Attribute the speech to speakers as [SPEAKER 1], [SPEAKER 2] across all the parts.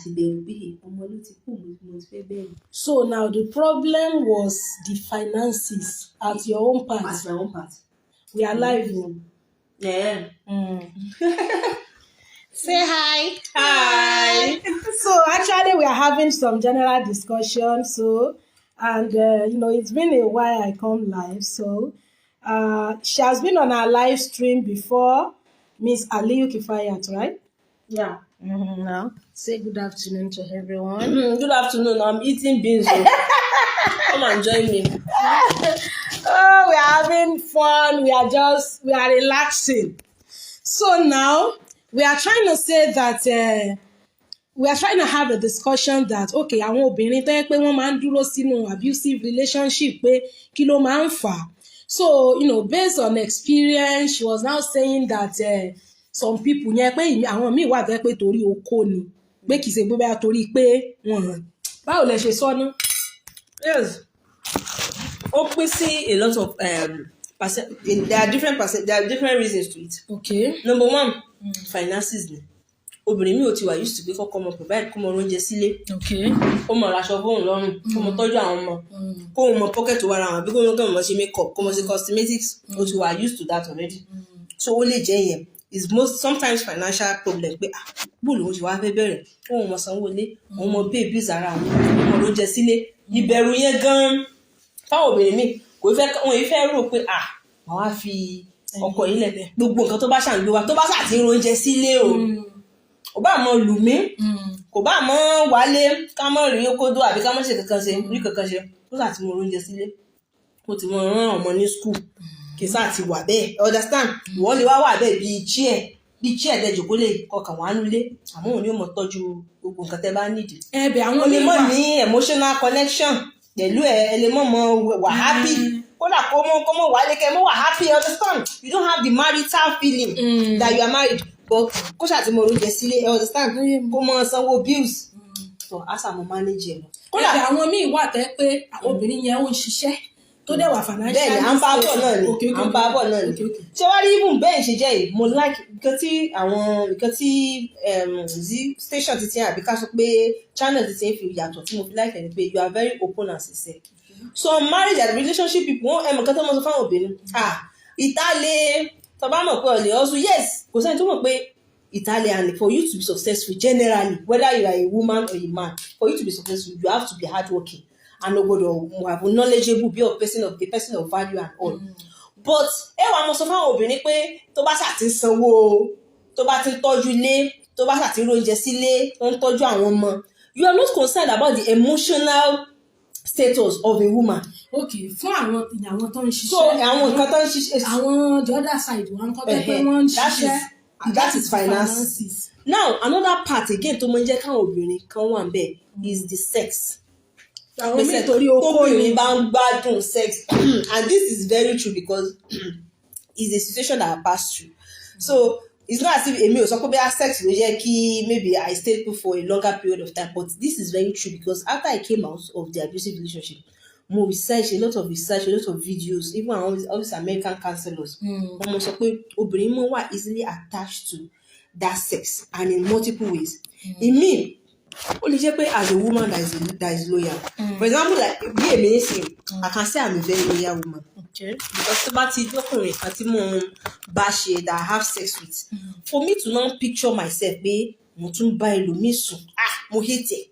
[SPEAKER 1] àti bẹ̀rù pé ọmọ ló ti kú mo ti fẹ́ bẹ̀rù.
[SPEAKER 2] So now the problem was the finances at your own part.
[SPEAKER 1] At my own part.
[SPEAKER 2] We are live.
[SPEAKER 1] Yeah.
[SPEAKER 2] Say hi.
[SPEAKER 1] Hi.
[SPEAKER 2] So actually we are having some general discussion. So and it's been a while I come live. So she has been on our live stream before, Miss Aliyu Kifayat, right?
[SPEAKER 1] Yeah.
[SPEAKER 2] Now say good afternoon to everyone.
[SPEAKER 1] Good afternoon. I'm eating beans. Come and join me.
[SPEAKER 2] Oh, we are having fun. We are relaxing. So now we are trying to say that we are trying to have a discussion that okay, àwọn obìnrin tó yẹ pé wọ́n máa ń dúró sínú abusive relationship pé kí ló máa ń fà á. So based on experience, she was now saying that some people yẹn pé àwọn míì wà tó yẹ pé torí okó ni pé kì í ṣe gbogbo torí pé wọ́n báwo lẹ ṣe sọ ná.
[SPEAKER 1] Yes. Obviously, a lot of there are different reasons to it.
[SPEAKER 2] Okay.
[SPEAKER 1] Number one, finances ni. Obìnrin mi ò ti wà used to pé kọ́kọ́ ọmọ provide kó mọ oúnjẹ sílé.
[SPEAKER 2] Okay.
[SPEAKER 1] Kó mọ raṣọ fóun lọ́rùn, kó mọ tọ́jú àwọn ọmọ, kó mọ pocket wàrà àwọn àbí kó mọ ṣe makeup, kó mọ ṣe cosmetics, ó ti wà used to that already. So ó lè jẹ́ yẹn is sometimes financial problem pé bó lòun ṣe wá fẹ́ bẹ̀rẹ̀ kó mọ sanwó ilé, àwọn ọmọ babies ara àwọn kó mọ oúnjẹ sílé. Ìbẹ̀rù yẹn gan-an fáwọn obìnrin mi kò fẹ́ wọn yìí fẹ́ rò pé màá wá fi ọkọ yìí lẹ̀ gbogbo nǹkan tó bá ṣàǹgbé wa tó bá ṣàti ń oúnjẹ sílé o kò bá mọ lù mí kò bá mọ wálé ká mọ rí kódó àbí ká mọ ṣe kankan ṣe tó ṣàti mọ oúnjẹ sílé ó ti mọ rán ọmọ ní school kì í ṣàti wà bẹ́ẹ̀ understand ìwọ́n lè wá wà bẹ́ẹ̀ bíi chair dẹjọ kó lè kọkàn wá nulẹ̀ àmọ́ òun ni ó mọ tọ́jú gbogbo nǹkan tẹ́ bá nídìí.
[SPEAKER 2] ẹ̀bẹ̀ àwọn
[SPEAKER 1] lè mọ ní emotional connection pẹ̀lú ẹ lè mọ wà happy kódà kó mọ wálé kẹ mọ wà happy understand you don't have the marital feeling that you are married but kó ṣàti mọ oúnjẹ sílé understand kó mọ sanwó bills so asa mo manage ẹ lọ.
[SPEAKER 2] kódà àwọn míì wà tẹ́ pé obìnrin yẹn ó ń ṣiṣẹ́ tó dẹ̀ wà financial.
[SPEAKER 1] bẹ́ẹ̀ni à ń bá bọ̀ náà ni ṣé wàá rí even bẹ́ẹ̀ ṣe jẹ́ yìí mo like nǹkan tí station ti ti hàn àbí ká sọ pé channel ti ti ń fi yàtọ̀ tí mo fi like ẹni pé you are very open and sincere. So marriage and relationship people wọ́n ẹ̀mọ̀ kan tó mọ̀ sọ fáwọn obìnrin ìtàlẹ̀ tó bá mọ̀ pé ọ̀lẹ́ ọ̀sùn yes kò sẹ́ni tó mọ̀ pé ìtàlẹ̀ and for you to be successful generally whether you are a woman or a man for you to be successful you have to be hardworking and have knowledgeable be a person of value and all. But wà mo sọ fáwọn obìnrin pé tó bá ṣàti sanwó tó bá ti tọ́jú ilé tó bá ṣàti oúnjẹ sílé tó ń tọ́jú àwọn ọmọ you are not concerned about the emotional status of a woman.
[SPEAKER 2] Okay fún àwọn tó ń ṣiṣẹ́.
[SPEAKER 1] So àwọn nǹkan tó ń ṣiṣẹ́.
[SPEAKER 2] àwọn the other side wọn kọ́ bẹ́ẹ̀ pé wọ́n ń ṣiṣẹ́.
[SPEAKER 1] That is finances. Now another part again tó máa ń jẹ́ káwọn obìnrin kan wà níbẹ̀ is the sex.
[SPEAKER 2] àwọn míì torí okó
[SPEAKER 1] ni bá ń gbádùn sex and this is very true because it's a situation that I passed through. So it's not as if èmi ò sọ pé bẹ́ẹ̀ sex ló jẹ́ kí maybe I stayed put for a longer period of time but this is very true because after I came out of the abusive relationship mo research a lot of videos even all these American counselors wọ́n mọ̀ sọ pé obìnrin mọ̀ wà easily attached to that sex and in multiple ways. In me ó lè jẹ́ pé as a woman that is loyal. For example like bí èmi ń sìn I can say I'm a very loyal woman.
[SPEAKER 2] Okay.
[SPEAKER 1] Because tó bá ti lọ́kùnrin àti mo bá ṣe that I have sex with for me to now picture myself pé mo tún bá ẹlòmíì sùn mo hate it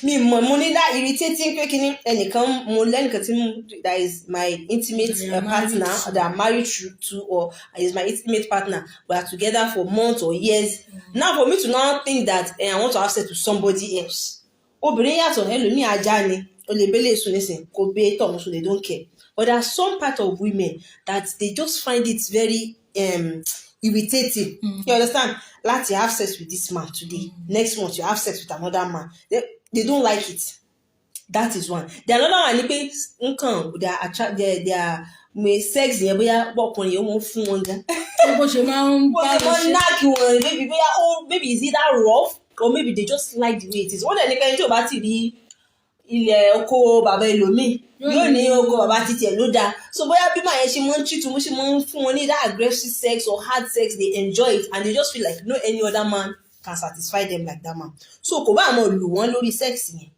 [SPEAKER 1] mi mo ní that irritating pé kíní ẹnìkan mo lẹ́nìkan tí that is my intimate partner that I'm married to or is my intimate partner we are together for months or years now for me to now think that I want to have sex with somebody else obìnrin yàtọ̀ ẹlòmíì ajá ni olèbélé sùn nísìn kò gbé tọ̀hún sùn they don't care but there are some part of women that they just find it very irritating you understand láti have sex with this man today next month you have sex with another man they don't like it. That is one. The another one ni pé nǹkan they are sex yẹn bóyá ọkùnrin yẹn wọ́n fún wọn gan.
[SPEAKER 2] bó ṣe máa ń bá
[SPEAKER 1] wọn ṣe. knock wọn maybe bóyá maybe is either rough or maybe they just like the way it is. wọ́n dẹ̀ ní kẹ́ni tí ò bá ti rí ilẹ̀ oko bàbá ẹlòmíì yóò ní oko bàbá títí ẹ̀ ló dáa. So bóyá bí màá yẹn ṣe máa ń treat wọn ṣe máa ń fún wọn ní that aggressive sex or hard sex they enjoy it and they just feel like no any other man can satisfy them like that man. So kò bá àwọn lù wọ́n lórí sex yẹn,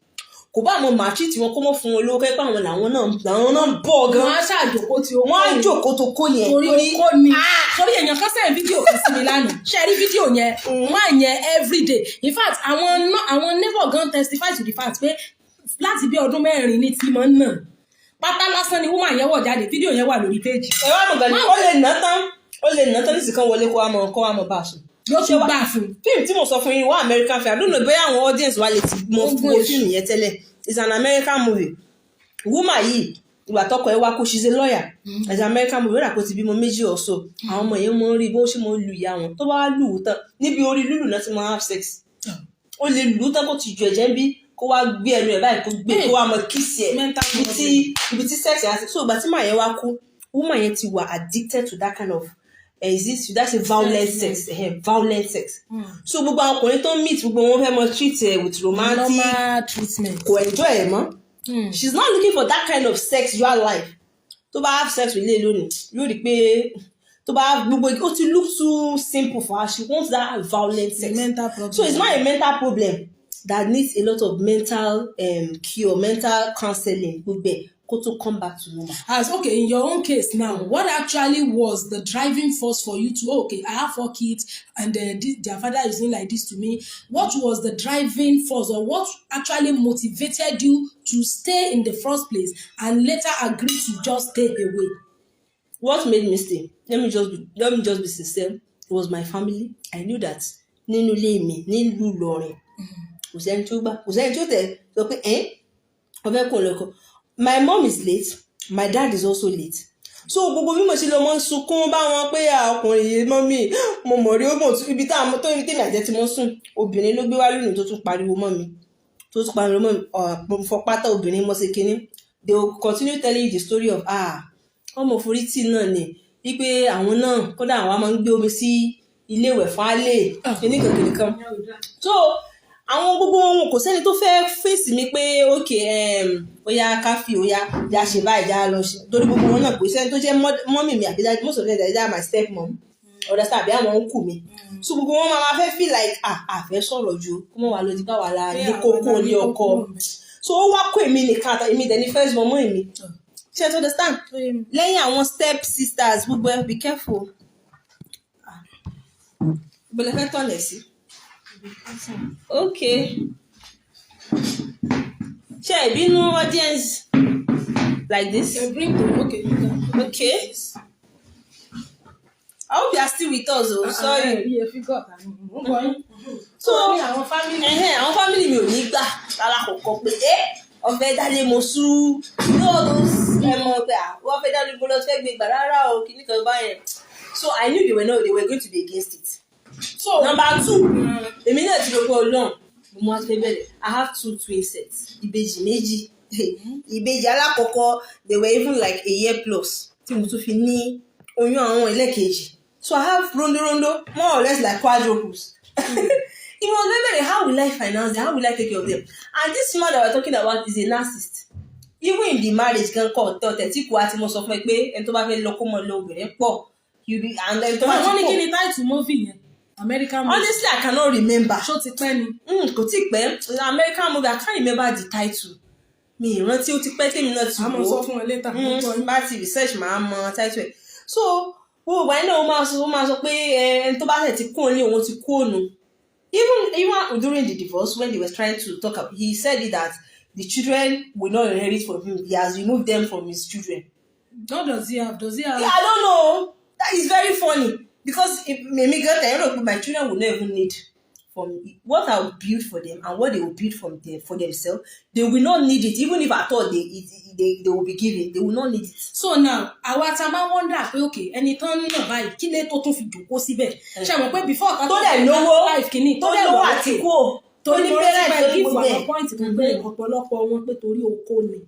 [SPEAKER 1] kò bá àwọn màtí tí wọ́n kó mọ́ fún wọn lówó kẹ́pẹ́ àwọn làwọn náà ń bọ̀ gan.
[SPEAKER 2] wọ́n á ṣàjòkó tí ó
[SPEAKER 1] wọ́n á jòkó tó kó yẹn.
[SPEAKER 2] torí okó ni torí èèyàn kan sẹ́yìn fídíò kan sí mi lánàá ṣe rí fídíò yẹn máa yẹn everyday in fact àwọn neighbor gan testify to the fact pé láti bí ọdún 4 ní tí mọ́ náà pátá lásán ni woman yẹn wọ̀ jáde fídíò yẹn wà lórí péjì.
[SPEAKER 1] ẹ wá mọ̀ gan-an ó lè ná tán nísìkan wọlé kó wá mọ̀ bá a sùn.
[SPEAKER 2] yóò tún gbà fún.
[SPEAKER 1] fíìmù tí mo sọ fún yín wá American film I don't know bóyá àwọn audience wa lè ti mọ fíìmù yẹn tẹ́lẹ̀ it's an American movie. woman yìí ìgbà tọkọ ẹ wá kó she's a lawyer it's an American movie ó rà pé ti bímọ 2 or so àwọn ọmọ yẹn mọ rí bó ṣe mọ lu ìyá wọn tó bá wá lù ú tán níbi orí lùlù náà ti mọ have sex ó lè lù ú tán kó ti ju ẹ̀jẹ̀ ń bí kó wá gbé ẹnu ẹ̀ báyìí kó gbé kó wá mọ kíìsì ẹ̀ ibi tí sex yẹn á ti so ìgbà tí màá yẹn wá kú woman yẹn ti wà addicted to that kind of that's a violent sex violent sex so gbogbo àwọn ọkùnrin tó ń meet gbogbo wọn fẹ́ mọ treat with romantic
[SPEAKER 2] normal treatment
[SPEAKER 1] kò enjoy ẹ̀ mọ́ she's not looking for that kind of sexual life tó bá have sex with lé lónìí yóò rí pé tó bá gbogbo ó ti look too simple for her she wants that violent sex
[SPEAKER 2] mental problem.
[SPEAKER 1] So it's not a mental problem that needs a lot of mental cure mental counseling gbogbo ẹ̀ kó tó come back to normal.
[SPEAKER 2] As okay, in your own case now, what actually was the driving force for you to okay, I have 4 kids and their father is doing like this to me. What was the driving force or what actually motivated you to stay in the first place and later agree to just stay away?
[SPEAKER 1] What made me stay? Let me just be sincere. It was my family. I knew that nínú ilé mi nílùú Ìlọrin kò sẹ́ni tó gbà kò sẹ́ni tó tẹ̀ sọ pé ọbẹ̀ kò lọ́kọ̀. My mom is late. My dad is also late. So gbogbo bí mo ṣe lọ mọ sunkún bá wọn pé ọkùnrin yìí mọ́ mi mo mọ̀ rí ogun ibi táwọn tó ibi tèmi àjẹ́ tí mo sùn obìnrin ló gbé wá lónìí tó tún pariwo mọ́ mi mo fọ pátá obìnrin mo ṣe kinní. They will continue telling you the story of ọmọ forítì náà ni wípé àwọn náà kódà àwọn máa ń gbé omi sí ilé ìwẹ̀ fún alẹ́ kìnnìkan. So àwọn gbogbo wọn kò sẹ́ni tó fẹ́ fèsì mi pé óyá káfí óyá já ṣe báyìí já lọ ṣe torí gbogbo wọn náà kò sẹ́ni tó jẹ́ mọ́mì mi àbí most of them they my step mom ọ̀dà tàbí àwọn ń kù mi so gbogbo wọn máa fẹ́ feel like àfẹ́ sọ̀rọ̀ ju kó mọ̀ wá lọ dípà wà lára ní kókó ní ọkọ so ó wá kó èmi nìkan èmi dẹ̀ ní first mom èmi ṣe to understand lẹ́yìn àwọn step sisters gbogbo ẹ be careful ìbẹ̀lẹ̀ fẹ́ tọ̀lẹ̀ sí. Okay. Ṣé ìbínú audience like this? Okay. I hope you are still with us. Sorry. So àwọn family mi ò ní gbà lára kọ̀ọ̀kan pé ọ̀fẹ́ dálé mo sú wọ́n fẹ́ dálé mo lọ fẹ́ gbé gbà rárá o kì ní kan báyẹn. So I knew they were going to be against it. So number 2 èmi náà ti rò pé Ọlọ́run mo wá fẹ́ bẹ̀rẹ̀ I have 2 twin sets ìbejì méjì ìbejì alákọ̀ọ́kọ́ they were even like a year plus tí mo tún fi ní oyún àwọn ẹlẹ́kejì so I have rondo more or less like quadruples. It was very how will I finance them how will I take care of them and this man that we are talking about is a narcissist even in the marriage gan kọ́ ọ̀tẹ̀ tí kò àti mo sọ fún ẹ pé ẹni tó bá fẹ́ lọ kó mọ lọ obìnrin pọ̀ and then tó bá ti pọ̀.
[SPEAKER 2] wọ́n ní kí ni táìtù movie yẹn. American movie.
[SPEAKER 1] Honestly, I cannot remember.
[SPEAKER 2] Ṣó ti pẹ́ ni.
[SPEAKER 1] Kò tí pẹ́. American movie, I can't remember the title. Mi ìrántí ó ti pẹ́ tèmi náà ti wò.
[SPEAKER 2] Àmọ́ sọ fún ẹ later.
[SPEAKER 1] Bá ti research máa mọ title ẹ̀. So, gbogbo ìgbà náà ó máa sọ pé ẹni tó bá tẹ̀ ti kú òní òun ti kú ònu. Even during the divorce when they were trying to talk about, he said that the children will not inherit from him. He has removed them from his children.
[SPEAKER 2] What does he have? Yeah,
[SPEAKER 1] I don't know. That is very funny. Because if my children will not even need from what I will build for them and what they will build for themselves, they will not need it. Even if I thought they will be given, they will not need it.
[SPEAKER 2] So now, àwa tá máa wonder pé okay, ẹni tán ní náà báyìí kí lè tó tún fi jókòó síbẹ̀. Ṣé mọ̀ pé before kan
[SPEAKER 1] tó dẹ̀ lówó
[SPEAKER 2] life kìíní tó dẹ̀ wà
[SPEAKER 1] àti kó tó ní parents tó
[SPEAKER 2] give àwọn point kan pé ọ̀pọ̀lọpọ̀ wọn pé torí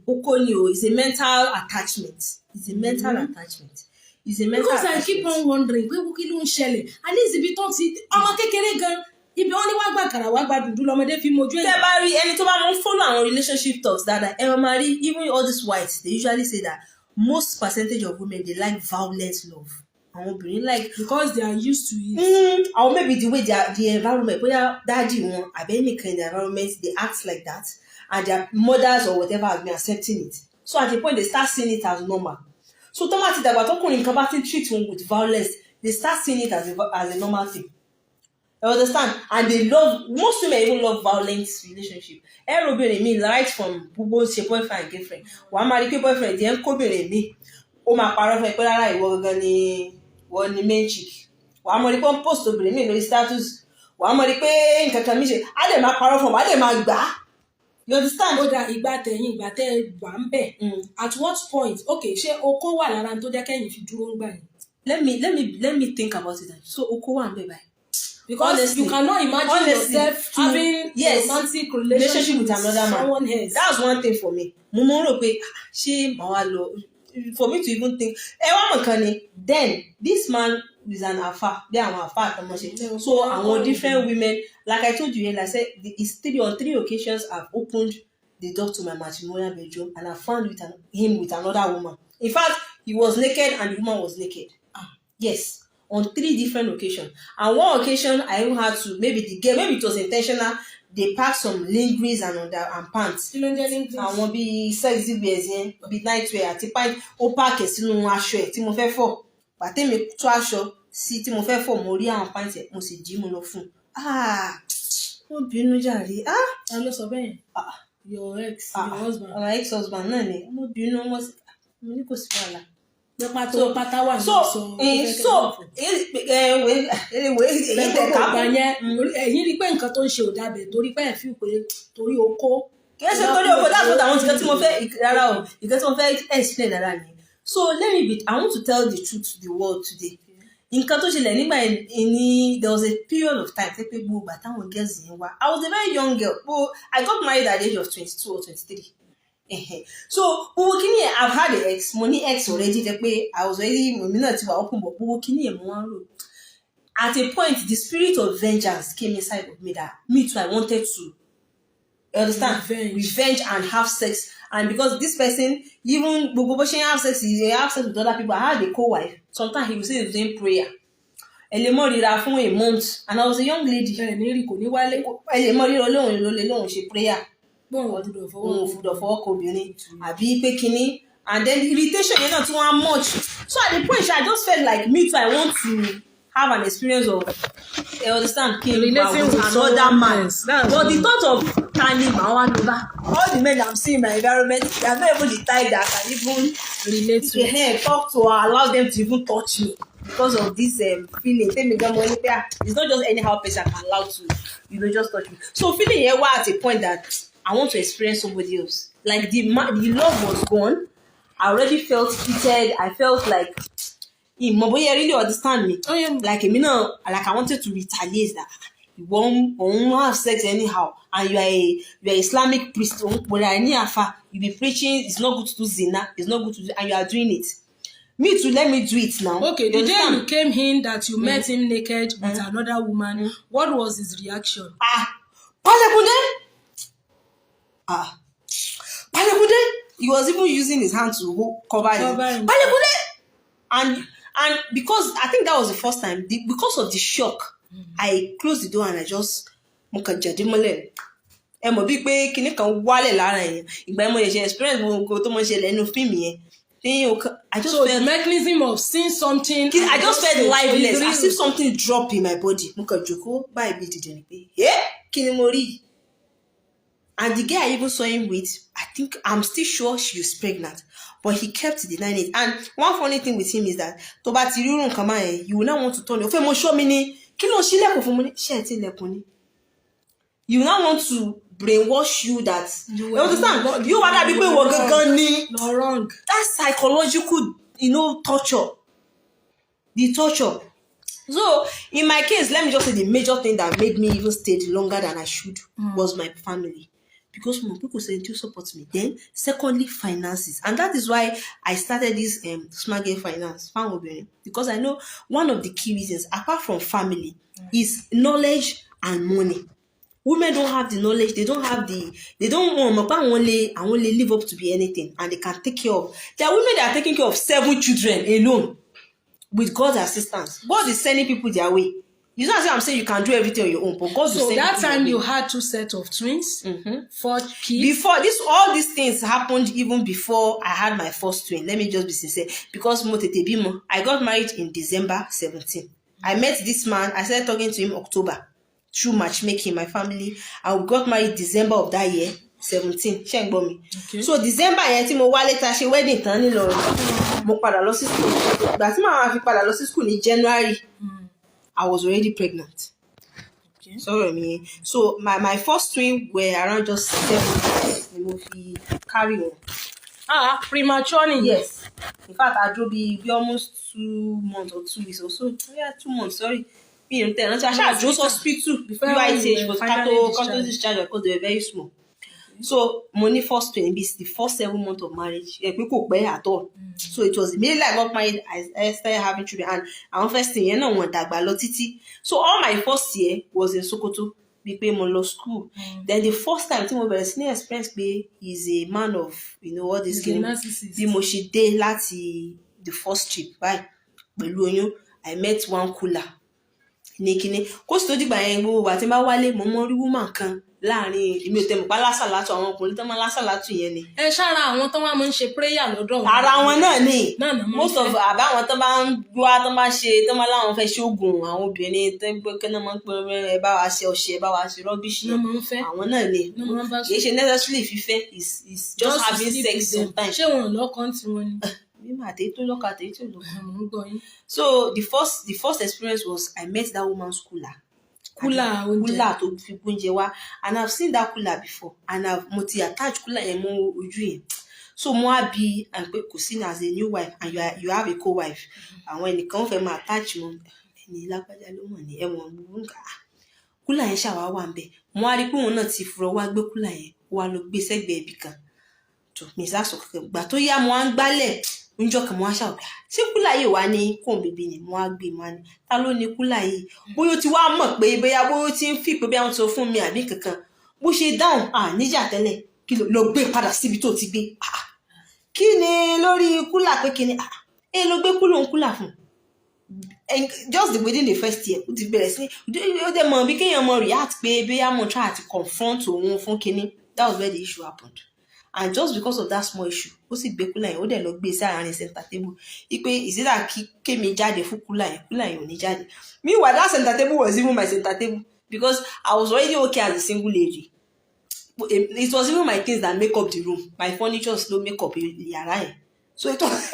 [SPEAKER 2] oko ni
[SPEAKER 1] o is a mental attachment. It's a mental attachment.
[SPEAKER 2] Because I keep on wondering pé kí ló ń ṣẹlẹ̀ at least ibi tó ti ọmọ kékeré gan ibi wọn ní wá gbà kàrà wá gbà dúdú lọmọdé fi mojú ẹ̀.
[SPEAKER 1] tẹ́ bá rí ẹni tó bá mọ follow àwọn relationship talks dáadáa ẹ máa rí even all these whites they usually say that most percentage of women they like violent love àwọn obìnrin like
[SPEAKER 2] because they are used to it.
[SPEAKER 1] or maybe the way the environment, bóyá daddy wọn àbí anything in the environment they act like that and their mothers or whatever has been accepting it. So at the point they start seeing it as normal. So tó bá ti dàgbà tọkùnrin kan bá ti treat wọn with violence, they start seeing it as a normal thing. You understand? And they love, most women even love violent relationship. Everybody mean right from gbogbo ṣe boyfriend and girlfriend. Wàá máa rí pé boyfriend yẹn ń kóbìnrin mi. Ó máa parọ́ fún ẹ pé rárá ìwọ gangan ni wọ́n ni main chick. Wàá mọ̀ rí pé ó ń post obìnrin mi lórí status. Wàá mọ̀ rí pé nǹkan kan mi ṣe. Á dẹ̀ máa parọ́ fún ọ, á dẹ̀ máa gbà á. You understand?
[SPEAKER 2] Ó dà ìgbà tẹ̀yìn ìgbà tẹ̀ wà ń bẹ̀. At what point? Okay, ṣé oko wà lára tó jẹ́ kẹ́yìn fi dúró ń gbà yín?
[SPEAKER 1] Let me think about it. So oko wà ń bẹ̀ báyìí.
[SPEAKER 2] Because honestly, you cannot imagine yourself having a romantic relationship with
[SPEAKER 1] another man.
[SPEAKER 2] Someone else.
[SPEAKER 1] That's one thing for me. Mo mọ̀ rò pé ṣé màá wá lọ for me to even think wá mọ̀ kan ni then this man is an afa bí àwọn afa àtọmọṣe so àwọn different women like I told you earlier I said on 3 occasions I've opened the door to my matrimonial bedroom and I found him with another woman. In fact, he was naked and the woman was naked. Yes. On 3 different occasions. And one occasion, I even had to, maybe it was intentional, they packed some lingeries and pants. Àwọn bí sexy wears yẹn, bí nightwear àti pint, ó pack sínú aṣọ ẹ̀ tí mo fẹ́ fọ̀. Bàtẹ́ mi tú aṣọ sí tí mo fẹ́ fọ̀, mo rí àwọn pint ẹ̀, mo sì jí mo lọ fún. Wọ́n bínú jàre.
[SPEAKER 2] Ta ló sọ bẹ́ẹ̀? Your husband.
[SPEAKER 1] My ex-husband náà ni. Mo bínú, mo ní kò sí wàhálà.
[SPEAKER 2] Pátá wà ní sọ. Ẹ̀yin rí pé nǹkan tó ń ṣe ò dábẹ̀ torí pé ẹ̀ fi pé torí oko.
[SPEAKER 1] Kì í ṣe torí oko that's what I want nǹkan tí mo fẹ́ rárá o nǹkan tí mo fẹ́ explain rárá ni. So I want to tell the truth to the world today. Nǹkan tó ṣẹlẹ̀ nígbà ní there was a period of time pé gbogbo àtàwọn girls yẹn wá. I was a very young girl. But I got married at the age of 22 or 23. So gbogbo kini yẹn I've had an ex mo ní ex already jẹ́ pé I was already mo náà ti wà open but gbogbo kini yẹn mo wá rò at a point the spirit of vengeance came inside of me that me too I wanted to you understand revenge and have sex and because this person even gbogbo bó ṣe have sex with other people I had a co-wife sometimes he would say he was doing prayer ẹlẹ́mọ̀ ríra fún a month and I was a young lady
[SPEAKER 2] kò ní wálé
[SPEAKER 1] ẹlẹ́mọ̀ ríra lóhùn ṣe prayer
[SPEAKER 2] gbọ́dọ̀
[SPEAKER 1] fọwọ́ kọ obìnrin àbí pé kinní and then the irritation yẹn náà tún wá much so at the point I just felt like me too I want to have an experience of you understand
[SPEAKER 2] relating with
[SPEAKER 1] another man but the thought of turning my one over all the men I'm seeing in my environment they are not even the type that I can even
[SPEAKER 2] relate to
[SPEAKER 1] talk to or allow them to even touch me because of this feeling it's not just anyhow person I can allow to just touch me so feeling yẹn wá at a point that I want to experience somebody else. Like the love was gone. I already felt heated. I felt like, Moboye really understand me.
[SPEAKER 2] Oh yeah.
[SPEAKER 1] Like I wanted to retaliate that. You won't have sex anyhow, and you are Islamic priest. You be preaching. It's not good to do zina. It's not good to do, and you are doing it. Me too. Let me do it now.
[SPEAKER 2] Okay. The day you came in that you met him naked with another woman, what was his reaction?
[SPEAKER 1] He was even using his hand to cover him. And because I think that was the first time, because of the shock, I closed the door and I just mokajadimole. Ẹ mọ̀ bí pé kinní kan wálẹ̀ lára yẹn. Ìgbà yẹn mo ṣe experience gbogbo tó mọ̀ ṣẹlẹ̀ nínú fíìmù yẹn. I just felt
[SPEAKER 2] the mechanism of seeing something.
[SPEAKER 1] I just felt lifeless, as if something dropped in my body. Mo kàn jókòó báyìí bí dìde ni pé, kí ni mo rí? And the girl I even saw him with, I think I'm still sure she was pregnant, but he kept denying it. And one funny thing with him is that tó bá ti rí irú nǹkan máa yẹn, you will not want to turn your face. Mo show me ni, kí ló ṣí lẹ̀kùn fún mi ni, ṣé ẹ ti lẹ̀kùn ni? You now want to brainwash you that you understand? You rather be pé wọ́n gangan ni.
[SPEAKER 2] No wrong.
[SPEAKER 1] That's psychological, torture. The torture. So in my case, let me just say the major thing that made me even stay longer than I should was my family. Because more people said to support me. Then, secondly, finances. And that is why I started this Smart Girl Finance. Because I know one of the key reasons, apart from family, is knowledge and money. Women don't have the knowledge, they don't want to live up to be anything, and they can take care of. There are women that are taking care of 7 children alone. with God's assistance. God is sending people their way. You know what I'm saying? You can do everything on your own, but God will
[SPEAKER 2] So
[SPEAKER 1] send
[SPEAKER 2] that
[SPEAKER 1] people
[SPEAKER 2] time
[SPEAKER 1] your
[SPEAKER 2] you
[SPEAKER 1] way.
[SPEAKER 2] had 2 sets of twins, 4 kids.
[SPEAKER 1] Before this, all these things happened even before I had my first twin. Let me just be sincere. Because I got married in December 17. I met this man. I started talking to him October through matchmaking, my family. And we got married December of that year, 17.
[SPEAKER 2] Okay.
[SPEAKER 1] So December yẹn tí mo wá later ṣe wedding tán nílọrin. Mo padà lọ sí school. Ìgbà tí màá fi padà lọ sí school ní January, I was already pregnant.
[SPEAKER 2] Okay.
[SPEAKER 1] Sorry, so my first twin were around just 7 months. We will carry on.
[SPEAKER 2] Premature.
[SPEAKER 1] Yes. In fact, I drove be almost 2 months or 2 weeks or so. Yeah, 2 months. Sorry. I shall just hospital before UITH was cato discharge because they were very small. So money first twin be the first 7 months of marriage. We could bear at all. So it was immediately I got married, I started having children, and our first thing, you know, went dagba lo titi. So all my first year was in Sokoto. We pay more law school. Then the first time Timo Beresini experience be is a man of, you know, all this game. The moshi day lati the first trip. Bye. I met one cooler. Nekine. Cause to di gba yen gbogbo wa tí n bá wálé mo mọ rí woman kan láàrin èmi ò tẹ́ mọ̀ pa lásàlátù àwọn ọkùnrin tó máa lásàlátù yẹn ni.
[SPEAKER 2] Ṣára àwọn tó máa ń ṣe prayer lọ́dọ̀ wọn.
[SPEAKER 1] Ara wọn náà ni.
[SPEAKER 2] Most
[SPEAKER 1] of àbáwọn tó bá ń wá tó máa ṣe tó máa láwọn fẹ́ ṣe oògùn àwọn obìnrin tó ń gbé kí wọ́n máa ń pè ẹ bá wa ṣe ọṣẹ ẹ bá wa ṣe rọ́bìṣì. Àwọn náà ni. Kì í ṣe necessarily fífẹ́ is just having sex sometimes.
[SPEAKER 2] Ṣé wọn lọ́kàn tí wọ́n ní?
[SPEAKER 1] So the first experience was I met that woman's cooler to fi oúnjẹ wá, and I've seen that cooler before, and mo ti attach cooler yẹn mọ́ ojú yẹn. So mo á bi and pé kò sí as a new wife and you have a co-wife. Àwọn ẹnìkan fẹ́ máa attach mọ́ ẹni lágbájá ló mọ̀ ní ẹ̀wọ̀n gbogbo nǹkan. Cooler yẹn ṣàwá wà ń bẹ̀. Mo á rí pé òun náà ti furọ wá gbé cooler yẹn wá lọ gbé sẹ́gbẹ̀ẹ́ ibì kan. tó mi sá sọ kankan gbà tó yá mo á ń gbálẹ̀ níjọ́ kan mo á ṣàwọ̀ ṣé kúlà yìí wà ní kóun bèbí ni mo á gbé mo á ní ta ló ní kúlà yìí bóyá ó ti wá mọ̀ pé bóyá ó ti ń fi pé bí àwọn tó fún mi àbí kankan bó ṣe dáhùn níjà tẹ́lẹ̀ kí ló gbé padà síbi tó ti gbé kí ni lórí kúlà pé kí ni ló gbé kúlà fún and just within the first year ó ti bẹ̀rẹ̀ sí ó dẹ̀ mọ̀ bí kéèyàn mọ̀ react pé bóyá mo try to confront òun fún kíní that was where the issue happened. And just because of that small issue ó sì gbé kúlà yẹn ó dẹ̀ lọ gbé sí àárín center table ipe ìsídà kémi jáde fún kúlà yẹn ò ní jáde. Meanwhile that center table was even my center table because I was already okay as a single lady. It was even my things that make up the room, my furniture no make up yàrá yẹn. So it was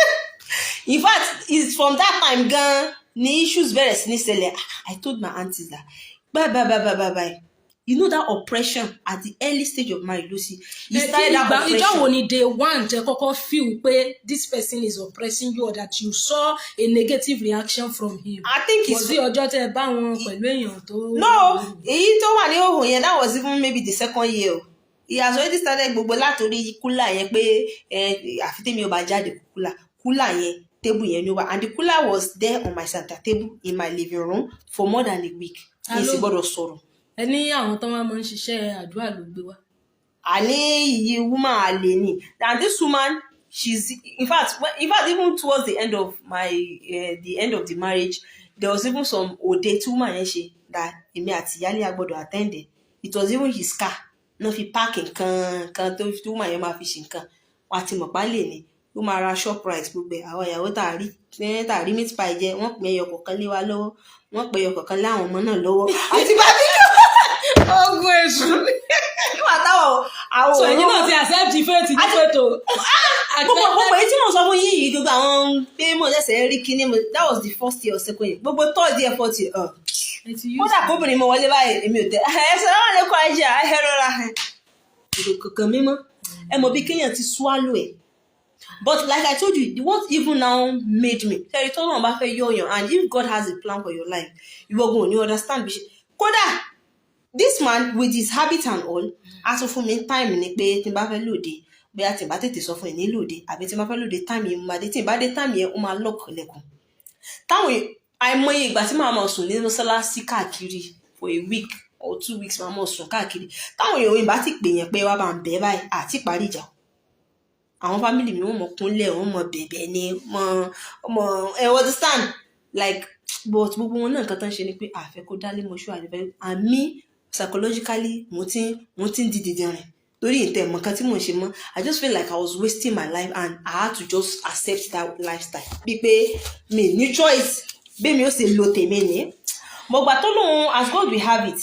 [SPEAKER 1] in fact it's from that time gan ni issues bẹ̀rẹ̀ sí ní ṣẹlẹ̀. I told my aunties that bye. You know that oppression at the early stage of marriage, Lucy. You started that oppression.
[SPEAKER 2] Ìjọ́ wo ni day one jẹ́ kọ́kọ́ feel pé this person is oppressing you or that you saw a negative reaction from him?
[SPEAKER 1] I think it's...
[SPEAKER 2] Was it ọjọ́ tẹ́ bá wọn pẹ̀lú èèyàn tó...
[SPEAKER 1] No, èyí tó wà ní òhùn yẹn that was even maybe the second year. He has already started gbogbo látòrí kúlà yẹn pé àfi tèmi ò bá jáde kúlà yẹn table yẹn ni ó wà and the cooler was there on my center table in my living room for more than a week. Èsì gbọ́dọ̀ sọ̀rọ̀.
[SPEAKER 2] Ẹni àwọn tó máa ń ṣiṣẹ́ àdúrà ló gbé wá.
[SPEAKER 1] Àní iye woman àlè ni. And this woman, she's in fact even towards the end of the marriage, there was even some ode tí woman yẹn ṣe that èmi àti ìyálé agbọ́dọ̀ attended. It was even his car. No fi park nǹkan tó woman yẹn máa fi ṣe nǹkan. Wọ́n àti mọ̀pá lè ní. Ó máa ra Shoprite gbogbo àwọn ìyàwó tààrí meat pie jẹ wọ́n pín ẹyọ kọ̀ọ̀kan lé wa lọ́wọ́ wọ́n pín ẹyọ kọ̀ọ̀kan lé àwọn ọmọ náà lọ́wọ́ àti bá mi
[SPEAKER 2] ogun èṣù
[SPEAKER 1] nígbà táwọn àwọn
[SPEAKER 2] so ẹ̀yin náà ti accept faith ní pẹ̀tọ́
[SPEAKER 1] gbogbo èyí tí mo sọ fún yìí gbogbo àwọn pé mo ṣẹ̀ṣẹ̀ rí kíní that was the first year or second year gbogbo third year fourth year kódà kóbìnrin mo wọlé báyìí èmi ò tẹ ẹsẹ̀ náà lè kọ́ ẹ̀jẹ̀ ẹ̀rọra èrò kankan mímọ́ ẹ mọ̀ bí kéèyàn ti swallow ẹ̀. But like I told you, what even now made me tell you, turn on back your and if God has a plan for your life, you are going, you understand. Koda, this man with his habit and all, ask for me time in a bed, in Bava Lodi, be at a battery soften in Lodi, I bet him Bava Lodi time in my day, by the time you my lock leco. Tawi, I may but my mouse in Sala Sika Kiri for a week or 2 weeks, my mouse from Kakiri. Tawi, you in Batik being a pay and beba at Tiparija. Àwọn family mi wọ́n mọ̀ kúnlẹ̀ wọ́n mọ̀ bẹ̀bẹ̀ ni mọ̀ understand like but gbogbo wọn náà nǹkan tán ṣe ni pé àfẹ́ kó dálé mọ́ṣú àdìfẹ́ and me psychologically mo ti ń di dìdìrìn torí ìtẹ̀ mọ̀ kan tí mò ń ṣe mọ́. I just feel like I was wasting my life and I had to just accept that lifestyle bíi pé mi ní choice bẹ́ẹ̀ mi ó sì lo tèmi ní. mo gbà tó lóun as God will have it